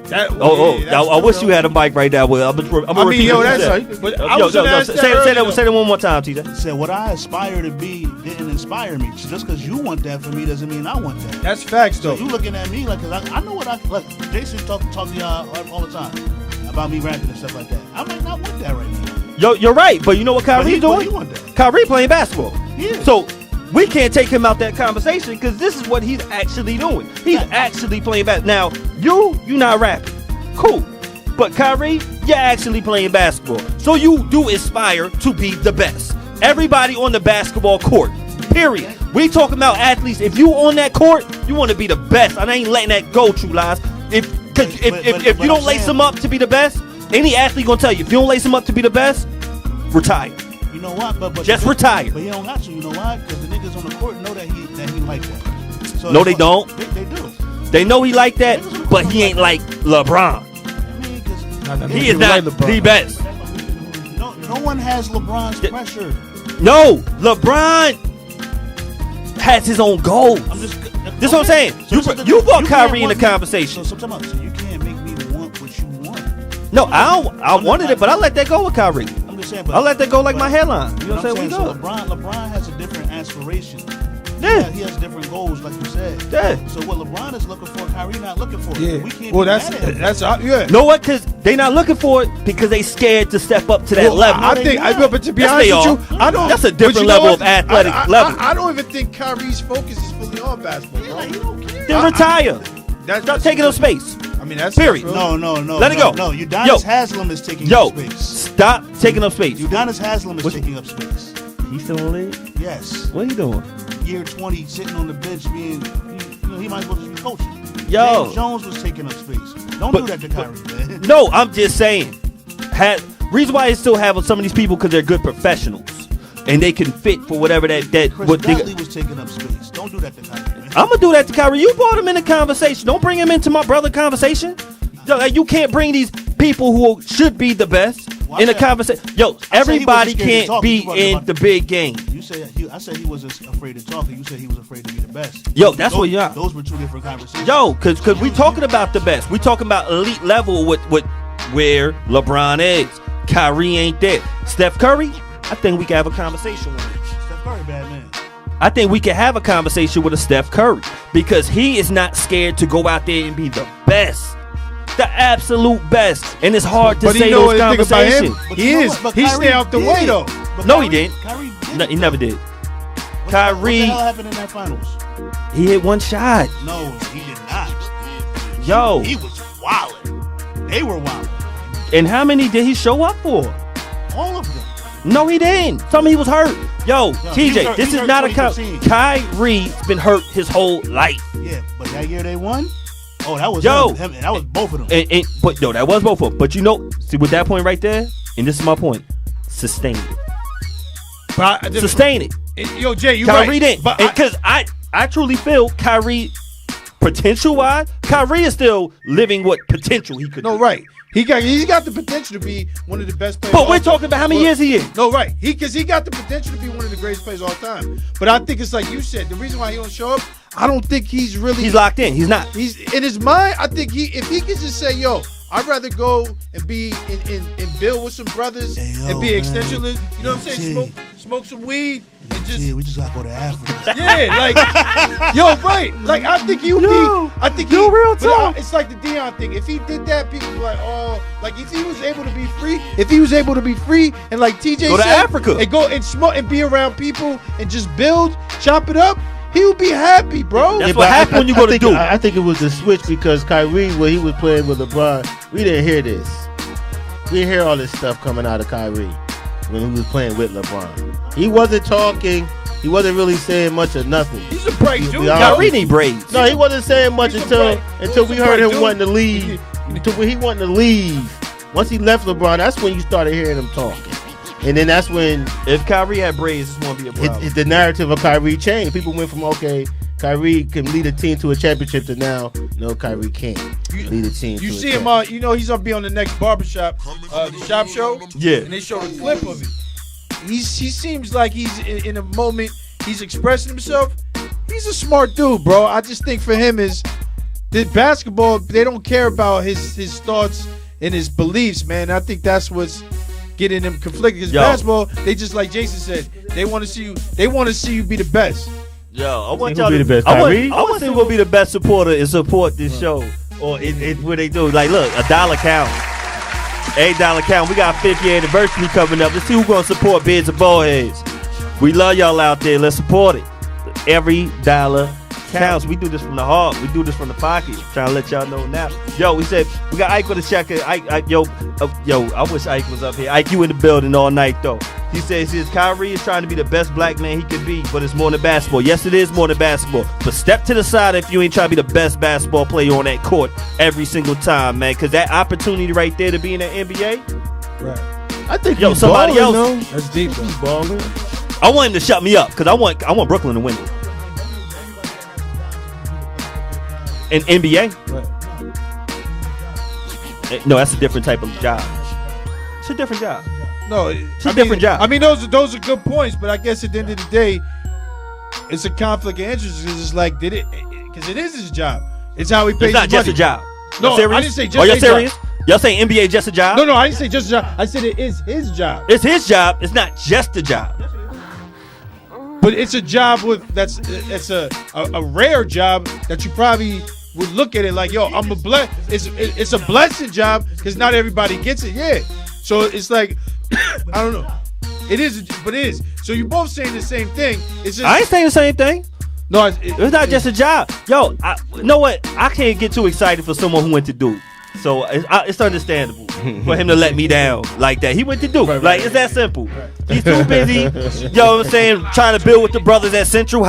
That, I wish you had a mic right now. Well, I'm gonna I mean, repeat yo, what you that's. said. But I was gonna ask that say earlier, that one more time, TJ. Said what I aspire to be didn't inspire me. Just because you want that for me doesn't mean I want that. That's facts, So though. you looking at me like, cause I know what I like. Jason talk to y'all all the time about me rapping and stuff like that. I might not want that right now. Yo, you're right, but you know what Kyrie's But doing? he want that. Kyrie playing basketball. He is. So we can't take him out that conversation because this is what he's actually doing. He's actually playing basketball. Now, you're not rapping. Cool. But Kyrie, you're actually playing basketball. So you do aspire to be the best. Everybody on the basketball court. Period. We talking about athletes. If you on that court, you want to be the best. I ain't letting that go, True Lies. If you don't lace them up to be the best, any athlete gonna tell you, if you don't lace them up to be the best, retire. You know what? But Just retire. But he don't got to. You know why? Because the niggas on the court know that he like that. So No, they don't. They do. They know he like that, but he ain't like LeBron. I mean, 'cause He is not the best. no one has LeBron's pressure. No, LeBron has his own goals. I'm just This is what I'm saying. You brought Kyrie in the conversation. So you can't make me want what you want. No, I wanted it, but I let that go with Kyrie. I'm just saying. But, I let that go like my headline. You know what I'm saying? So LeBron has a different aspiration. Yeah. He has different goals, like you said. Yeah. So what LeBron is looking for, Kyrie not looking for. Yeah. We can't. Well, be mad at him. that's yeah. Know what? Because they not looking for it because they scared to step up to that Well, level. I think, but to be Yes, honest they with you, I don't. That's a but different you know level what? of athletic level. I don't even think Kyrie's focus is fully on basketball. Bro. Like, he don't care. Then retire. That's Stop taking up space. I mean, that's Period. real. No. Let it go. No, Udonis Haslem is taking up space. Stop taking up space. Udonis Haslem is taking up space. He's still on the league? Yes. What are you doing? Year 20, sitting on the bench, being, he might as well just be coaching. Yo. James Jones was taking up space. Don't do that to Kyrie, man. No, I'm just saying. Reason why they still have some of these people because they're good professionals and they can fit for whatever that Chris what Dudley was taking up space. Don't do that to Kyrie, man. I'm gonna do that to Kyrie. You brought him in the conversation. Don't bring him into my brother conversation. Yo, like, you can't bring these people who should be the best in a conversation. Yo, everybody can't be in the big game. You say I said he was afraid to talk, and you said he was afraid to be the best. Yo, that's what you are. Those were two different conversations. Yo, cause we talking about the best. We talking about elite level with where LeBron is. Kyrie ain't there. Steph Curry, I think we can have a conversation with him. Steph Curry, bad man. I think we can have a conversation with a Steph Curry because he is not scared to go out there and be the best. The absolute best. And it's hard to say those conversations. He is. He stay out the way, though. No, he didn't. Kyrie did. No, he never did. What Kyrie, the hell happened in that finals? he hit one shot. No, he did not. Yo. He was wilding. They were wilding. And how many did he show up for? All of them. No, he didn't. Tell me he was hurt. Yo, he TJ, was this hurt is not a 2015. Kyrie's been hurt his whole life. Yeah, but that year they won. Oh, that was him. That was both of them. But no, that was both of them. But you know, see with that point right there, and this is my point, sustain it. Sustain it. Yo, Jay, you Kyrie right. didn't. Because I truly feel Kyrie, potential-wise, Kyrie is still living what potential he could do. No, right. He's got the potential to be one of the best players. But we're talking about how many years he is. No, right. Because he got the potential to be one of the greatest players of all time. But I think it's like you said. The reason why he don't show up, I don't think he's locked in. He's not. He's in his mind. I think if he could just say, "Yo, I'd rather go and be in build with some brothers and be extensionless." You know what I'm saying? Smoke some weed and just. Yeah, we just gotta go to Africa. Yeah, like yo, right? Like I think he would be. I think he. real talk. It's like the Deion thing. If he did that, people would be like, oh, like if he was able to be free. If he was able to be free and like TJ go to said, Africa and go and smoke and be around people and just build, chop it up. He would be happy, bro. That's what happened when you go to do. I think it was the switch because Kyrie, when he was playing with LeBron, we didn't hear this. We didn't hear all this stuff coming out of Kyrie when he was playing with LeBron. He wasn't talking. He wasn't really saying much or nothing. He's a bright dude. Kyrie need braids. No, he wasn't saying much until we heard him wanting to leave. Until he wanted to leave. Once he left LeBron, that's when you started hearing him talking. And then that's when if Kyrie had braids, this won't be a problem. the narrative of Kyrie changed. People went from, okay, Kyrie can lead a team to a championship to now, no, Kyrie can't lead a team to a championship. You see him you know he's gonna be on the next barbershop, the shop show. Yeah. And they showed a clip of it. He seems like he's in a moment, he's expressing himself. He's a smart dude, bro. I just think for him is that basketball, they don't care about his thoughts and his beliefs, man. I think that's what's getting them conflicted. Because basketball, they just like Jason said, they want to see you. They want to see you be the best. Yo, I want Who y'all be to the best, I Kyrie? want to see who will be the best supporter and support this show, or what they do. Like, look, $1 count, $8 count. We got 50th anniversary coming up. Let's see who's gonna support Beards N Baldheads. We love y'all out there. Let's support it. Every dollar counts. We do this from the heart. We do this from the pocket. Trying to let y'all know now. Yo, we said we got Ike with a checker. Yo, I wish Ike was up here. Ike, you in the building all night though. He says Kyrie is trying to be the best black man he could be, but it's more than basketball. Yes, it is more than basketball. But step to the side if you ain't trying to be the best basketball player on that court every single time, man. Because that opportunity right there to be in the NBA. Right. I think somebody else. No? That's deep. He's balling. I want him to shut me up because I want Brooklyn to win it. In NBA? Right. No, that's a different type of job. It's a different job. No, it's a different job. I mean, those are good points, but I guess at the end of the day, it's a conflict of interest. It's like, because it is his job. It's how he pays. It's not his just money. a job. No, Serious? I didn't say just. Are you a serious? Job. Y'all saying NBA just a job? No, I didn't say just a job. I said it is his job. It's his job. It's not just a job. But it's a job it's a rare job that you probably would look at it like, yo, I'm a it's a blessed job because not everybody gets it. Yeah. So it's like, I don't know. It is, but it is. So you both saying the same thing. It's just, I ain't saying the same thing. No, it's not just a job. Yo, you know what? I can't get too excited for someone who went to Duke. So it's understandable for him to let me down like that. He went to Duke. Like, it's that simple. He's too busy, you know what I'm saying, trying to build with the brothers at Central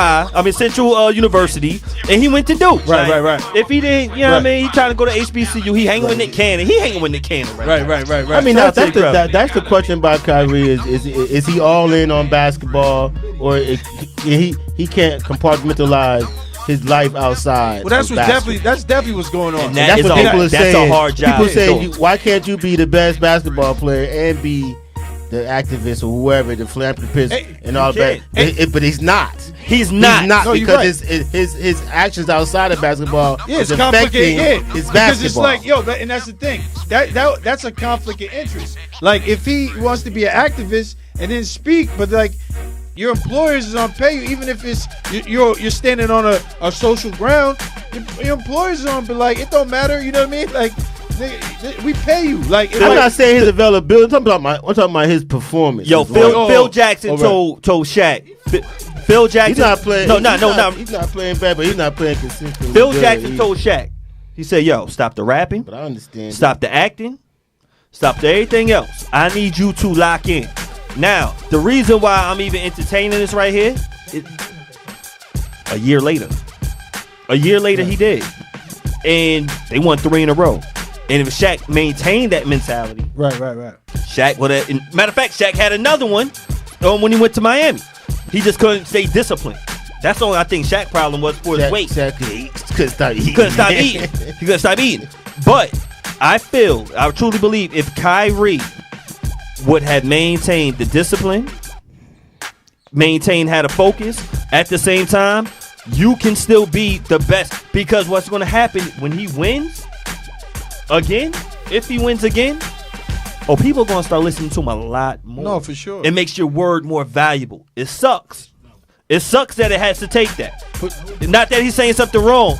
University, and he went to Duke. Right. If he didn't, you know what I mean, he trying to go to HBCU, he hanging with Nick Cannon. He hanging with Nick Cannon. Right. I mean, that's the question about Kyrie is he all in on basketball, or he can't compartmentalize his life outside? Well, that's definitely what's going on. And that's what people are saying. That's a hard job. People say, why can't you be the best basketball player and be the activist or whoever, the philanthropist and all that? But he's not. He's not no, because his actions outside of basketball is affecting his basketball. Because it's like, yo, and that's the thing. That's a conflict of interest. Like, if he wants to be an activist and then speak, but like, your employers is on pay you, even if it's you're standing on a social ground. Your employers is on, but like, it don't matter. You know what I mean? Like, we pay you. Like, I'm not saying his availability. I'm talking about his performance. Yo, Phil Jackson told Shaq. Phil Jackson. He's not playing. No. He's not playing bad, but he's not playing consistently. Phil Jackson told Shaq. He said, "Yo, stop the rapping. But I understand. Stop the acting. Stop the everything else. I need you to lock in." Now, the reason why I'm even entertaining this right here, a year later he did. And they won 3 in a row. And if Shaq maintained that mentality. Right. Shaq would have, matter of fact, Shaq had another one when he went to Miami. He just couldn't stay disciplined. That's the only, I think, Shaq's problem was for his weight. Shaq couldn't stop eating. He couldn't stop eating. But I truly believe if Kyrie would have maintained the discipline, had a focus, at the same time, you can still be the best. Because what's going to happen when he wins again, if he wins again, people are going to start listening to him a lot more. No, for sure. It makes your word more valuable. It sucks. It sucks that it has to take that. Not that he's saying something wrong.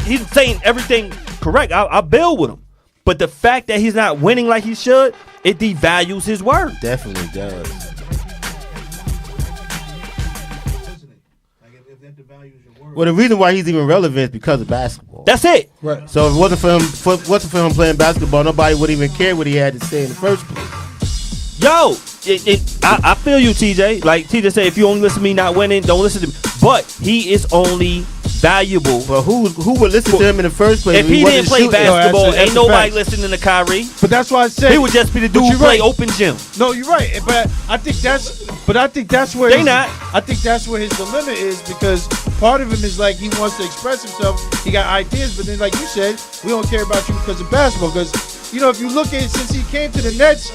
He's saying everything correct. I'll build with him. But the fact that he's not winning like he should, it devalues his word. Definitely does. Well, the reason why he's even relevant is because of basketball. That's it. Right. So if it wasn't for him playing basketball, nobody would even care what he had to say in the first place. Yo, I feel you, TJ. Like TJ said, if you only listen to me not winning, don't listen to me. But he is only valuable. But who would listen to him in the first place? If he didn't play basketball, ain't nobody listening to Kyrie. But that's why I said he would just be the dude who play open gym. No, you're right. But I think that's where they not. I think that's where his dilemma is, because part of him is like he wants to express himself. He got ideas, but then like you said, we don't care about you because of basketball. Because, you know, if you look at it, since he came to the Nets,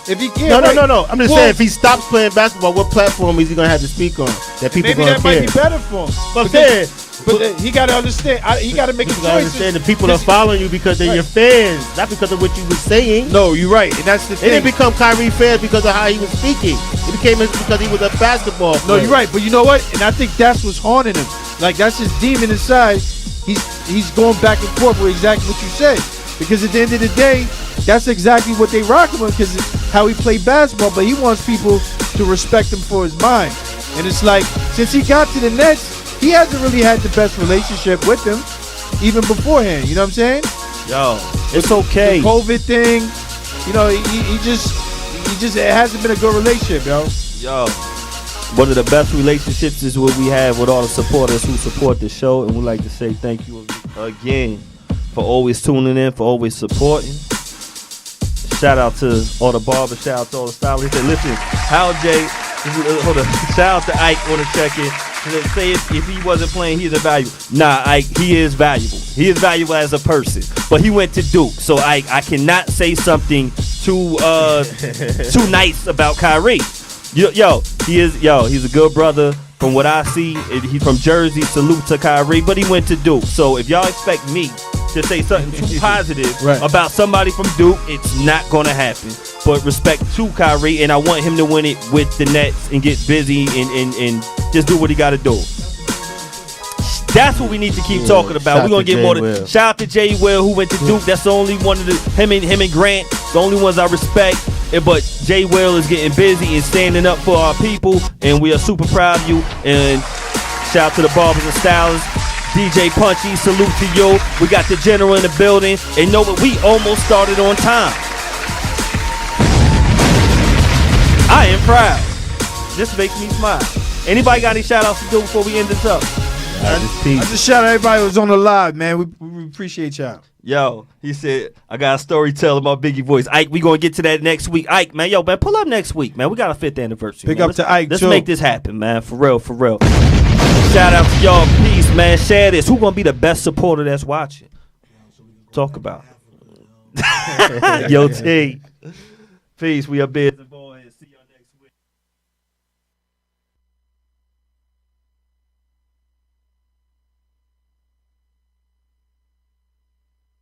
if he can't, no. I'm just saying, if he stops playing basketball, what platform is he gonna have to speak on that people maybe gonna that care? might be better for him. But he got to understand. He got to make a choice. Understand the people are following you because they're your fans, not because of what you were saying. No, you're right, and that's the thing. They didn't become Kyrie fans because of how he was speaking. It became because he was a basketball player. No, you're right, but you know what? And I think that's what's haunting him. Like, that's his demon inside. He's going back and forth with exactly what you said. Because at the end of the day, that's exactly what they rock him with, because it's how he played basketball. But he wants people to respect him for his mind. And it's like, since he got to the Nets, he hasn't really had the best relationship with them, even beforehand. You know what I'm saying? Yo, it's okay. The COVID thing, you know, he just it hasn't been a good relationship, yo. One of the best relationships is what we have with all the supporters who support the show, and we'd like to say thank you again for always tuning in, for always supporting. Shout out to all the barbers, shout out to all the stylists. He said, listen, Hal J, hold on, shout out to Ike on the check-in. Say if he wasn't playing, he's invaluable. Nah, Ike, he is valuable. He is valuable as a person. But he went to Duke, so I cannot say something too nice about Kyrie. He's a good brother. From what I see, he's from Jersey. Salute to Kyrie, but he went to Duke. So if y'all expect me to say something too positive about somebody from Duke, it's not going to happen. But respect to Kyrie, and I want him to win it with the Nets and get busy and just do what he got to do. That's what we need to keep talking about. We're going to get more than shout out to Jay Will who went to Duke. That's the only one of him and Grant, the only ones I respect. But Jay Will is getting busy and standing up for our people, and we are super proud of you. And shout out to the Barbers and Stylists. DJ Punchy, salute to you. We got the general in the building, and know what? We almost started on time. I am proud. This makes me smile. Anybody got any shout outs to do before we end this up? I just shout out everybody who was on the live, man. We appreciate y'all. Yo, he said, I got a story telling my Biggie voice. Ike, we going to get to that next week. Ike, man, man, pull up next week, man. We got a 5th anniversary. Pick up to Ike, Let's make this happen, man. For real. Shout out to y'all. Peace, man. Share this. Who going to be the best supporter that's watching? Talk about. Yo, T. Peace. We are Beards N